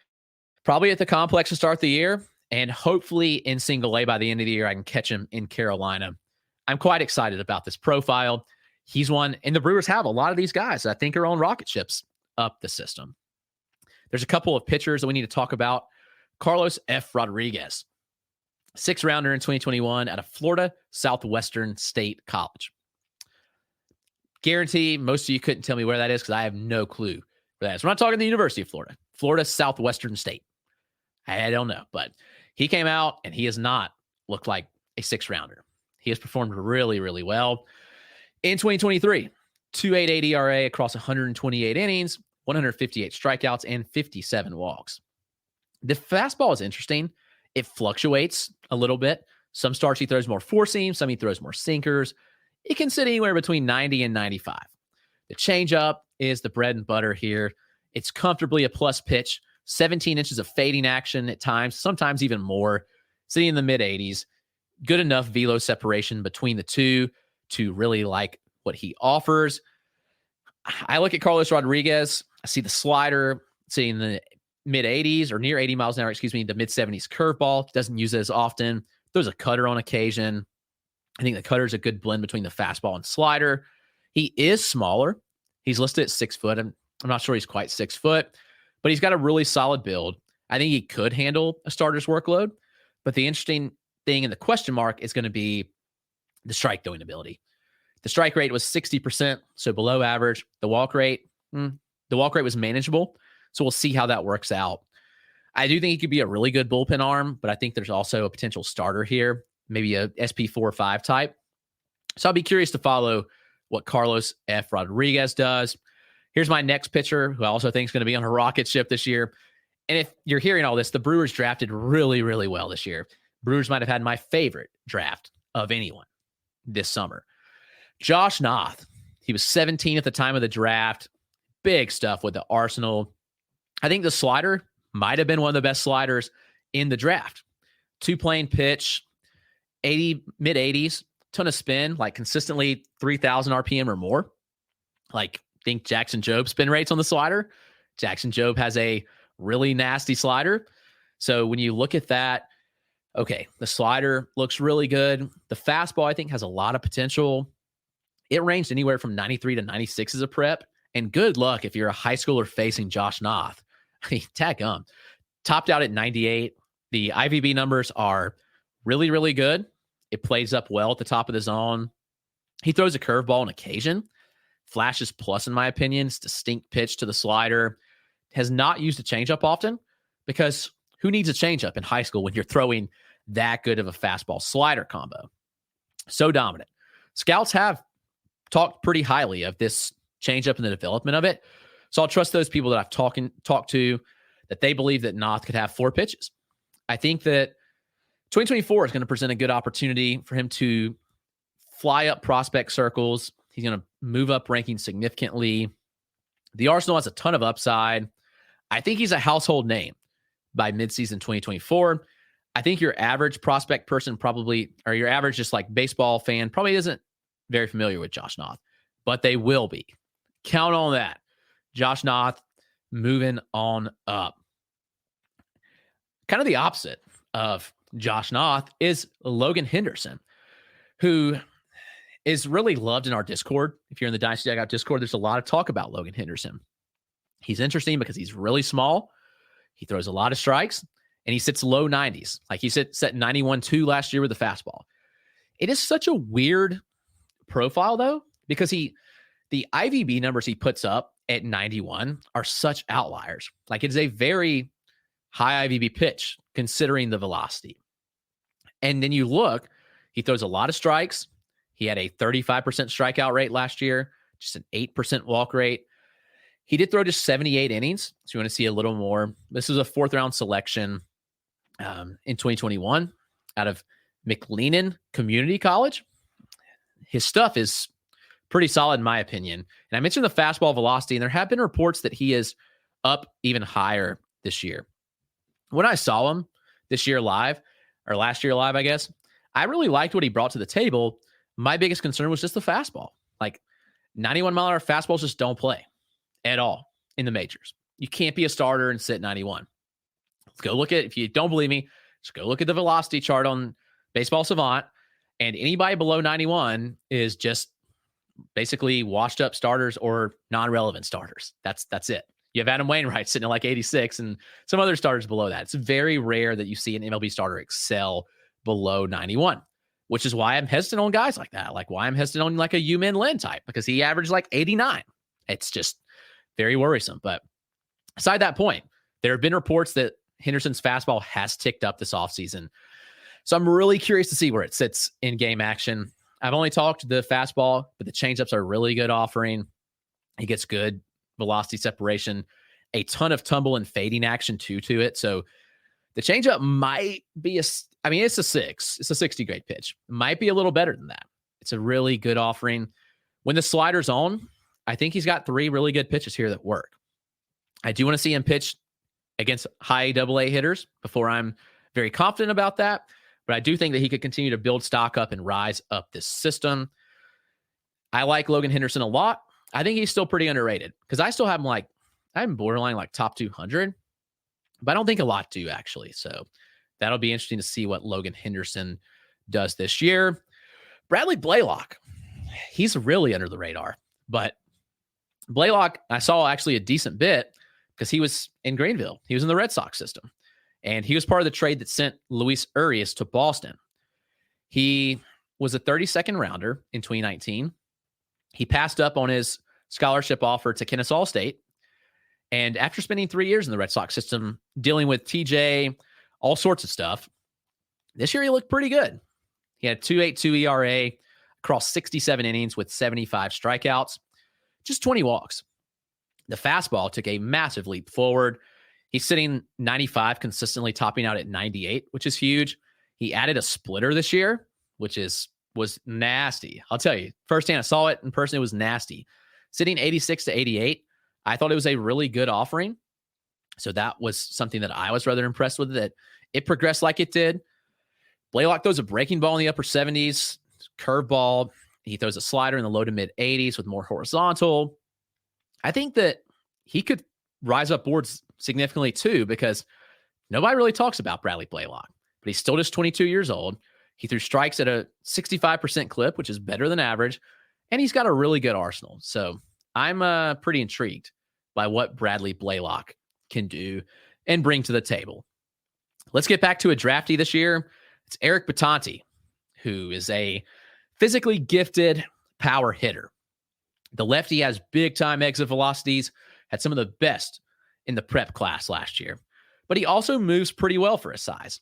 probably at the complex to start the year, and hopefully in single A by the end of the year, I can catch him in Carolina. I'm quite excited about this profile. He's one, and the Brewers have a lot of these guys that I think are on rocket ships up the system. There's a couple of pitchers that we need to talk about. Carlos F. Rodriguez, 6th rounder in 2021 out of Florida Southwestern State College. Guarantee most of you couldn't tell me where that is because I have no clue where that is. We're not talking the University of Florida, Florida Southwestern State. I don't know, but he came out and he has not looked like a 6th rounder. He has performed really, really well. In 2023, 2.88 ERA across 128 innings, 158 strikeouts, and 57 walks. The fastball is interesting. It fluctuates a little bit. Some starts he throws more four seams, some he throws more sinkers. It can sit anywhere between 90 and 95. The changeup is the bread and butter here. It's comfortably a plus pitch, 17 inches of fading action at times, sometimes even more, sitting in the mid-80s. Good enough velo separation between the two to really like what he offers. I look at Carlos Rodriguez. I see the slider sitting in the mid-80s or near 80 miles an hour, the mid-70s curveball. Doesn't use it as often. Throws a cutter on occasion. I think the cutter is a good blend between the fastball and slider. He is smaller. He's listed at 6 foot. I'm not sure he's quite 6 foot, but he's got a really solid build. I think he could handle a starter's workload, but the interesting thing in the question mark is going to be the strike throwing ability. The strike rate was 60%, so below average. The walk rate was manageable, so we'll see how that works out. I do think he could be a really good bullpen arm, but I think there's also a potential starter here, maybe a SP4 or 5 type. So I'll be curious to follow what Carlos F. Rodriguez does. Here's my next pitcher, who I also think is going to be on a rocket ship this year. And if you're hearing all this, the Brewers drafted really, really well this year. Brewers might have had my favorite draft of anyone this summer. Josh Noth. He was 17 at the time of the draft. Big stuff with the arsenal. I think the slider might have been one of the best sliders in the draft. 2-plane pitch, mid-80s, ton of spin, like consistently 3,000 RPM or more. Like, think Jackson Jobe spin rates on the slider. Jackson Jobe has a really nasty slider. So when you look at that, okay, the slider looks really good. The fastball, I think, has a lot of potential. It ranged anywhere from 93 to 96 as a prep. And good luck if you're a high schooler facing Josh Noth. I mean, tack topped out at 98. The IVB numbers are really, really good. It plays up well at the top of the zone. He throws a curveball on occasion. Flashes plus, in my opinion. It's distinct pitch to the slider. Has not used a changeup often because who needs a changeup in high school when you're throwing that good of a fastball slider combo? So dominant. Scouts have talked pretty highly of this changeup and the development of it. So I'll trust those people that I've talked to that they believe that Noth could have 4 pitches. I think that 2024 is going to present a good opportunity for him to fly up prospect circles. He's going to move up rankings significantly. The Arsenal has a ton of upside. I think he's a household name by midseason 2024. I think your average prospect person probably, or your average just like baseball fan, probably isn't very familiar with Josh Noth, but they will be. Count on that. Josh Noth moving on up. Kind of the opposite of Josh Noth is Logan Henderson, who is really loved in our Discord. If you're in the Dynasty Dugout Discord, there's a lot of talk about Logan Henderson. He's interesting because he's really small. He throws a lot of strikes, and he sits low 90s. Like he set 91.2 last year with the fastball. It is such a weird profile, though, because the IVB numbers he puts up at 91 are such outliers. Like it's a very high IVB pitch considering the velocity. And then you look, he throws a lot of strikes. He had a 35% strikeout rate last year, just an 8% walk rate. He did throw just 78 innings. So you want to see a little more. This was a 4th round selection in 2021 out of McLennan Community College. His stuff is pretty solid in my opinion. And I mentioned the fastball velocity, and there have been reports that he is up even higher this year. When I saw him this year live, or last year live, I guess, I really liked what he brought to the table. My biggest concern was just the fastball. Like 91-mile-an-hour fastballs just don't play at all in the majors. You can't be a starter and sit 91. Let's go look at, if you don't believe me, just go look at the velocity chart on Baseball Savant, and anybody below 91 is just basically washed up starters or non-relevant starters. That's it. You have Adam Wainwright sitting at like 86 and some other starters below that. It's very rare that you see an MLB starter excel below 91, which is why I'm hesitant on guys like that. Like why I'm hesitant on like a Yu-Min Lin type, because he averaged like 89. It's just very worrisome. But aside that point, there have been reports that Henderson's fastball has ticked up this offseason. So I'm really curious to see where it sits in game action. I've only talked the fastball, but the changeups are a really good offering. He gets good velocity separation, a ton of tumble and fading action to it. So the changeup might be it's a 6. It's a 60 grade pitch. It might be a little better than that. It's a really good offering. When the slider's on, I think he's got 3 really good pitches here that work. I do want to see him pitch against high AA hitters before I'm very confident about that. But I do think that he could continue to build stock up and rise up this system. I like Logan Henderson a lot. I think he's still pretty underrated because I still have him I'm borderline like top 200, but I don't think a lot do actually. So that'll be interesting to see what Logan Henderson does this year. Bradley Blaylock, he's really under the radar, but Blaylock, I saw actually a decent bit because he was in Greenville. He was in the Red Sox system, and he was part of the trade that sent Luis Urias to Boston. He was a 32nd rounder in 2019. He passed up on his scholarship offer to Kennesaw State. And after spending 3 years in the Red Sox system, dealing with TJ, all sorts of stuff, this year he looked pretty good. He had 2.82 ERA across 67 innings with 75 strikeouts, just 20 walks. The fastball took a massive leap forward. He's sitting 95, consistently topping out at 98, which is huge. He added a splitter this year, which was nasty. I'll tell you, firsthand, I saw it in person. It was nasty. Sitting 86 to 88, I thought it was a really good offering. So that was something that I was rather impressed with, that it progressed like it did. Blaylock throws a breaking ball in the upper 70s, curveball. He throws a slider in the low to mid 80s with more horizontal. I think that he could rise up boards significantly too, because nobody really talks about Bradley Blaylock, but he's still just 22 years old. He threw strikes at a 65% clip, which is better than average, and he's got a really good arsenal. So I'm pretty intrigued by what Bradley Blaylock can do and bring to the table. Let's get back to a draftee this year. It's Eric Batanti, who is a physically gifted power hitter. The lefty has big-time exit velocities, had some of the best in the prep class last year, but he also moves pretty well for his size.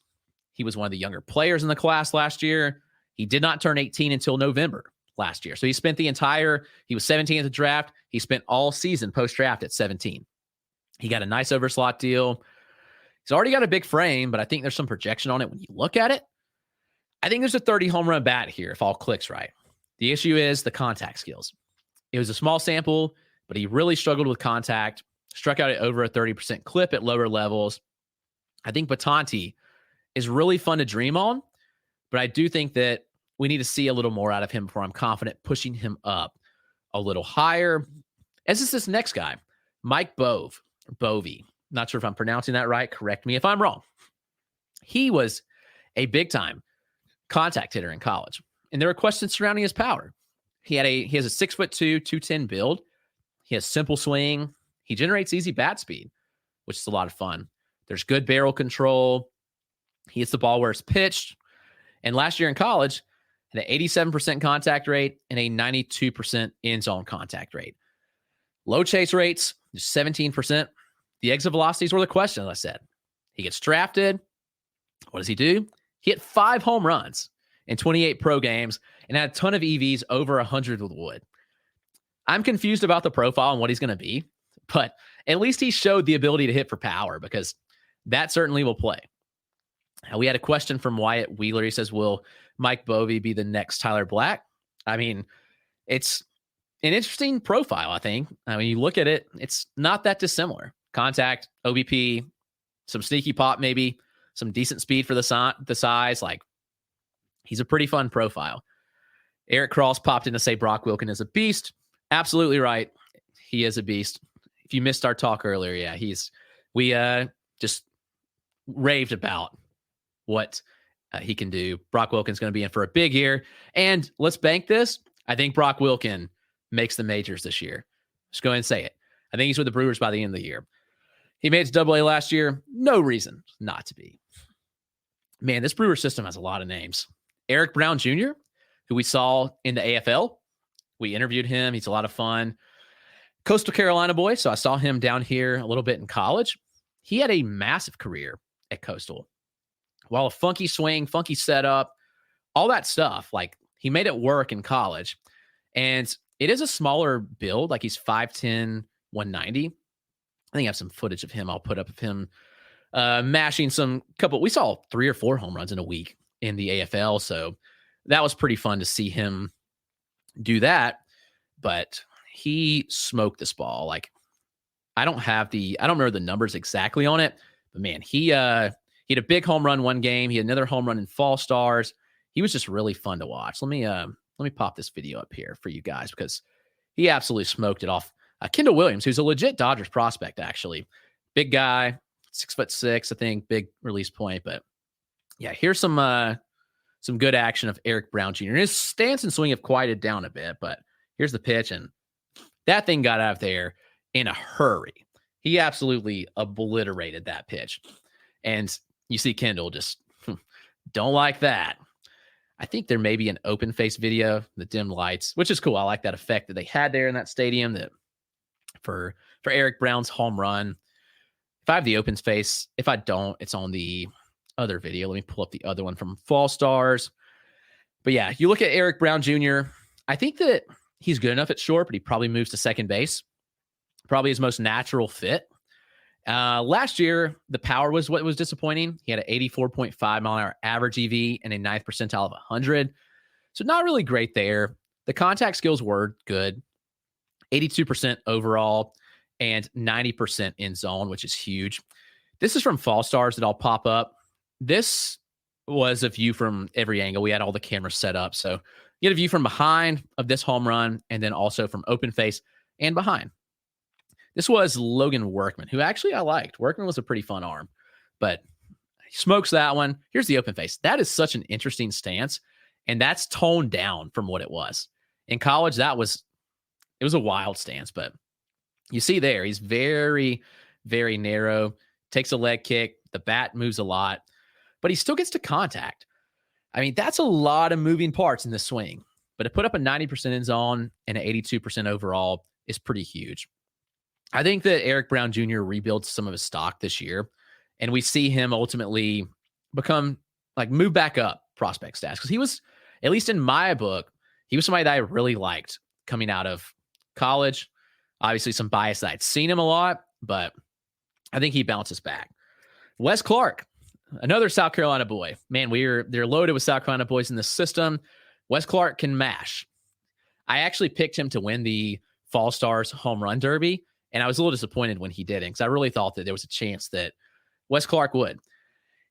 He was one of the younger players in the class last year. He did not turn 18 until November last year. So he was 17 at the draft. He spent all season post-draft at 17. He got a nice overslot deal. He's already got a big frame, but I think there's some projection on it when you look at it. I think there's a 30 home run bat here if all clicks right. The issue is the contact skills. It was a small sample, but he really struggled with contact, struck out at over a 30% clip at lower levels. I think Batanti is really fun to dream on, but I do think that we need to see a little more out of him before I'm confident pushing him up a little higher. As is this next guy, Mike Bovey. Not sure if I'm pronouncing that right. Correct me if I'm wrong. He was a big-time contact hitter in college, and there were questions surrounding his power. He has a 6'2", 210 build. He has simple swing. He generates easy bat speed, which is a lot of fun. There's good barrel control. He hits the ball where it's pitched. And last year in college, had an 87% contact rate and a 92% end zone contact rate. Low chase rates, just 17%. The exit velocities were the question, as I said. He gets drafted. What does he do? He hit 5 home runs in 28 pro games and had a ton of EVs over 100 with wood. I'm confused about the profile and what he's going to be, but at least he showed the ability to hit for power, because that certainly will play. We had a question from Wyatt Wheeler. He says, will Mike Bovey be the next Tyler Black? I mean, it's an interesting profile, I think. I mean, you look at it, it's not that dissimilar. Contact, OBP, some sneaky pop maybe, some decent speed for the size. Like, He's a pretty fun profile. Eric Cross popped in to say Brock Wilken is a beast. Absolutely right. He is a beast. If you missed our talk earlier, we just raved about what he can do. Brock Wilken's going to be in for a big year. And let's bank this. I think Brock Wilken makes the majors this year. Just go ahead and say it. I think he's with the Brewers by the end of the year. He made it to AA last year. No reason not to be. Man, this Brewer system has a lot of names. Eric Brown Jr., who we saw in the AFL. We interviewed him. He's a lot of fun. Coastal Carolina boy, so I saw him down here a little bit in college. He had a massive career at Coastal. While a funky swing, funky setup, all that stuff, like he made it work in college. And it is a smaller build, like he's 5'10", 190. I think I have some footage of him I'll put up of him mashing we saw 3 or 4 home runs in a week in the AFL. So that was pretty fun to see him do that. But he smoked this ball. Like I don't remember the numbers exactly on it, but man, he had a big home run one game. He had another home run in Fall Stars. He was just really fun to watch. Let me pop this video up here for you guys because he absolutely smoked it off. Kendall Williams, who's a legit Dodgers prospect, actually. Big guy, 6'6", I think, big release point. But yeah, here's some good action of Eric Brown Jr. His stance and swing have quieted down a bit, but here's the pitch, and that thing got out of there in a hurry. He absolutely obliterated that pitch. And you see Kendall just don't like that. I think there may be an open face video, the dim lights, which is cool. I like that effect that they had there in that stadium that for Eric Brown's home run. If I have the open face, if I don't, it's on the other video. Let me pull up the other one from Fall Stars. But yeah, you look at Eric Brown Jr., I think that he's good enough at short, but he probably moves to second base. Probably his most natural fit. Last year, the power was what was disappointing. He had an 84.5 mile an hour average EV and a 9th percentile of 100. So not really great there. The contact skills were good. 82% overall and 90% in zone, which is huge. This is from Fall Stars that I'll pop up. This was a view from every angle. We had all the cameras set up. So you get a view from behind of this home run and then also from open face and behind. This was Logan Workman, who actually I liked. Workman was a pretty fun arm, but he smokes that one. Here's the open face. That is such an interesting stance, and that's toned down from what it was. In college, it was a wild stance, but you see there, he's very, very narrow, takes a leg kick. The bat moves a lot, but he still gets to contact. I mean, that's a lot of moving parts in the swing, but to put up a 90% in zone and an 82% overall is pretty huge. I think that Eric Brown Jr. rebuilds some of his stock this year, and we see him ultimately move back up prospect stats. Because he was, at least in my book, he was somebody that I really liked coming out of college. Obviously, some bias that I'd seen him a lot, but I think he bounces back. Wes Clark, another South Carolina boy. Man, they're loaded with South Carolina boys in the system. Wes Clark can mash. I actually picked him to win the Fall Stars Home Run Derby, and I was a little disappointed when he didn't because I really thought that there was a chance that Wes Clark would.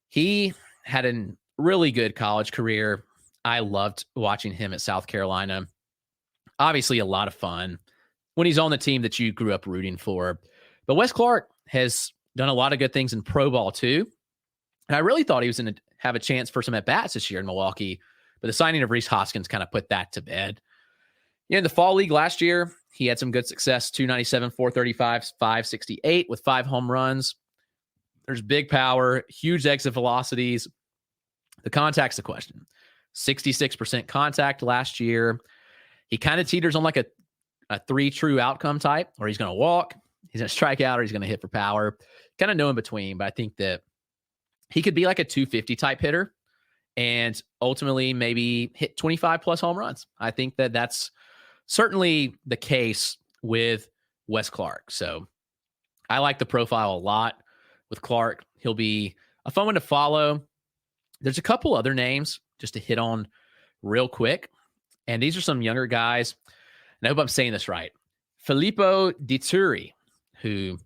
He had a really good college career. I loved watching him at South Carolina. Obviously, a lot of fun when he's on the team that you grew up rooting for. But Wes Clark has done a lot of good things in pro ball too. And I really thought he was going to have a chance for some at-bats this year in Milwaukee. But the signing of Reese Hoskins kind of put that to bed. In the fall league last year, he had some good success, 297, 435, 568 with 5 home runs. There's big power, huge exit velocities. The contact's the question. 66% contact last year. He kind of teeters on like a 3 true outcome type, where he's going to walk, he's going to strike out, or he's going to hit for power. Kind of no in between, but I think that he could be like a 250 type hitter and ultimately maybe hit 25 plus home runs. I think that that's certainly the case with Wes Clark. So I like the profile a lot with Clark. He'll be a fun one to follow. There's a couple other names just to hit on real quick. And these are some younger guys. And I hope I'm saying this right. Filippo Dituri, who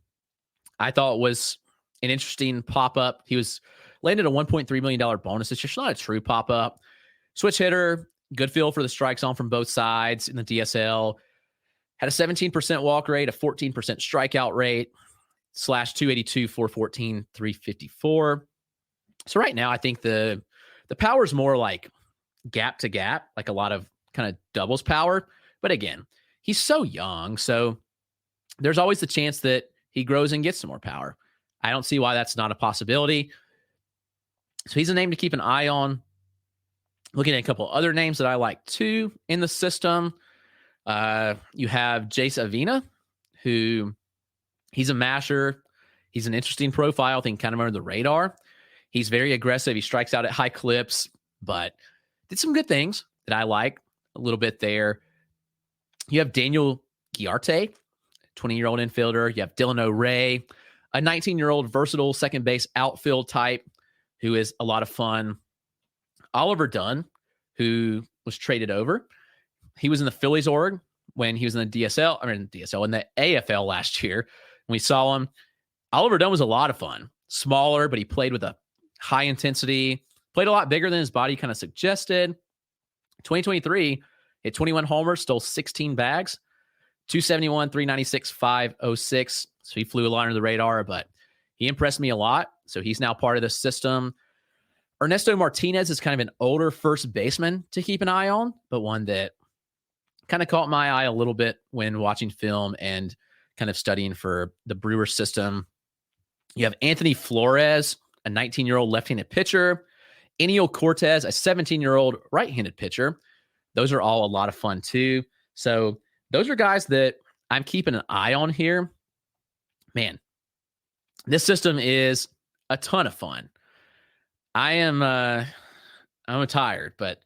I thought was an interesting pop-up. He was landed a $1.3 million bonus. It's just not a true pop-up. Switch hitter, good feel for the strikes on from both sides in the DSL. Had a 17% walk rate, a 14% strikeout rate, slash 282, 414, 354. So right now, I think the power is more like gap to gap, like a lot of kind of doubles power. But again, he's so young, so there's always the chance that he grows and gets some more power. I don't see why that's not a possibility. So he's a name to keep an eye on. Looking at a couple other names that I like too in the system. You have Jace Avina, who he's a masher. He's an interesting profile, I think kind of under the radar. He's very aggressive. He strikes out at high clips, but did some good things that I like a little bit there. You have Daniel Giarte, 20-year-old infielder. You have Dylan O'Ray, a 19-year-old versatile second base outfield type who is a lot of fun. Oliver Dunn, who was traded over. He was in the Phillies org when he was in the DSL, in the AFL last year. When we saw him, Oliver Dunn was a lot of fun. Smaller, but he played with a high intensity, played a lot bigger than his body kind of suggested. 2023, hit 21 homers, stole 16 bags, 271, 396, 506. So he flew a lot under the radar, but he impressed me a lot. So he's now part of the system. Ernesto Martinez is kind of an older first baseman to keep an eye on, but one that kind of caught my eye a little bit when watching film and kind of studying for the Brewers system. You have Anthony Flores, a 19-year-old left-handed pitcher. Eniel Cortez, a 17-year-old right-handed pitcher. Those are all a lot of fun too. So those are guys that I'm keeping an eye on here. Man, this system is a ton of fun. I'm tired, but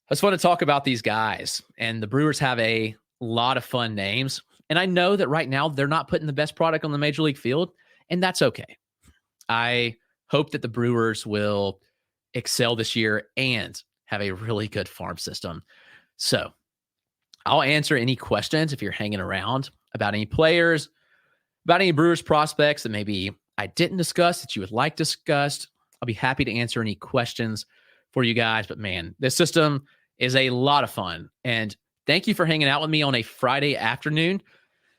I just want to talk about these guys. And the Brewers have a lot of fun names. And I know that right now they're not putting the best product on the major league field, and that's okay. I hope that the Brewers will excel this year and have a really good farm system. So I'll answer any questions if you're hanging around about any players, about any Brewers prospects that maybe I didn't discuss that you would like discussed. I'll be happy to answer any questions for you guys. But man, this system is a lot of fun. And thank you for hanging out with me on a Friday afternoon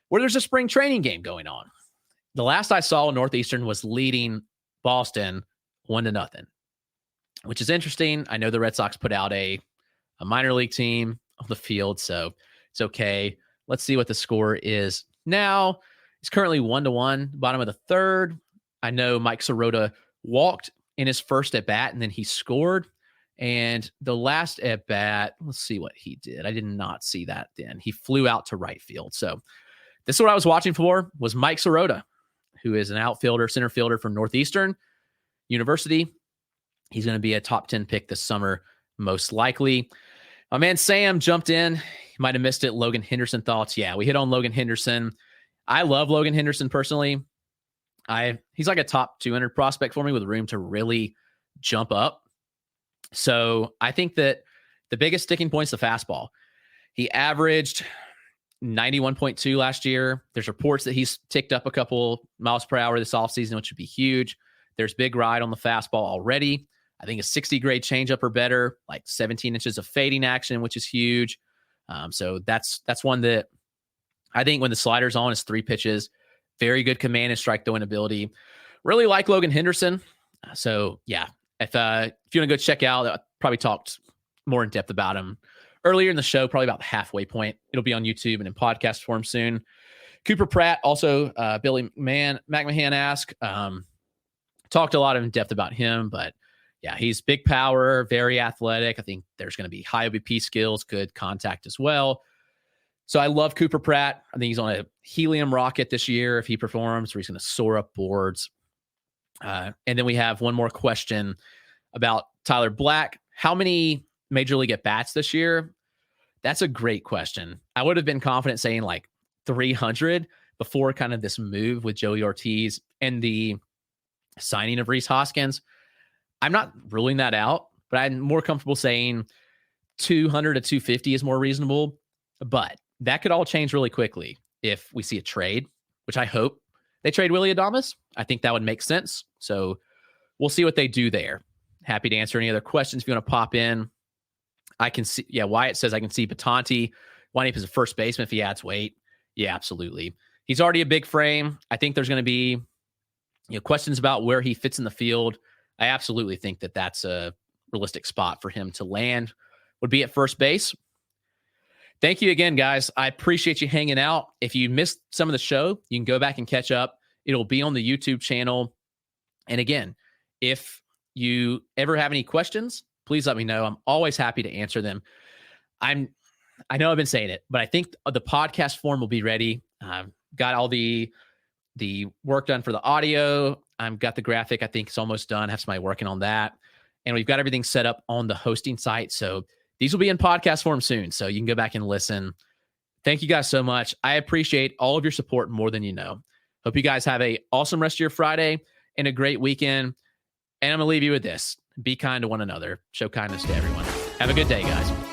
where there's a spring training game going on. The last I saw, Northeastern was leading Boston 1-0, which is interesting. I know the Red Sox put out a minor league team on the field, so it's okay. Let's see what the score is now. It's currently 1-1, bottom of the third. I know Mike Sirota walked in his first at bat, and then he scored. And the last at bat, let's see what he did. I did not see that then. He flew out to right field. So this is what I was watching for, was Mike Sirota, who is an outfielder, center fielder from Northeastern University. He's going to be a top 10 pick this summer, most likely. My man Sam jumped in. He might have missed it. Logan Henderson thoughts. Yeah, we hit on Logan Henderson. I love Logan Henderson personally. He's like a top 200 prospect for me with room to really jump up. So I think that the biggest sticking point is the fastball. He averaged 91.2 last year. There's reports that he's ticked up a couple miles per hour this offseason, which would be huge. There's big ride on the fastball already. I think a 60 grade changeup or better, like 17 inches of fading action, which is huge. So that's one that I think when the slider's on is 3 pitches. Very good command and strike throwing ability. Really like Logan Henderson. So yeah, if you want to go check out, I probably talked more in depth about him earlier in the show, probably about the halfway point. It'll be on YouTube and in podcast form soon. Cooper Pratt, also Billy McMahon asked, talked a lot in depth about him, but yeah, he's big power, very athletic. I think there's going to be high OBP skills, good contact as well. So I love Cooper Pratt. I think he's on a helium rocket this year if he performs, or he's going to soar up boards. And then we have one more question about Tyler Black. How many major league at-bats this year? That's a great question. I would have been confident saying like 300 before kind of this move with Joey Ortiz and the signing of Rhys Hoskins. I'm not ruling that out, but I'm more comfortable saying 200 to 250 is more reasonable. But that could all change really quickly if we see a trade, which I hope they trade Willy Adames. I think that would make sense. So we'll see what they do there. Happy to answer any other questions if you want to pop in. I can see, Wyatt says I can see Batanti winding up as a first baseman if he adds weight. Yeah, absolutely. He's already a big frame. I think there's going to be questions about where he fits in the field. I absolutely think that that's a realistic spot for him to land, would be at first base. Thank you again, guys. I appreciate you hanging out. If you missed some of the show, you can go back and catch up. It'll be on the YouTube channel. And again, if you ever have any questions, please let me know. I'm always happy to answer them. I know I've been saying it, but I think the podcast form will be ready. Got all the work done for the audio. I've got the graphic. I think it's almost done. I have somebody working on that. And we've got everything set up on the hosting site. So these will be in podcast form soon. So you can go back and listen. Thank you guys so much. I appreciate all of your support more than you know. Hope you guys have an awesome rest of your Friday and a great weekend. And I'm going to leave you with this. Be kind to one another. Show kindness to everyone. Have a good day, guys.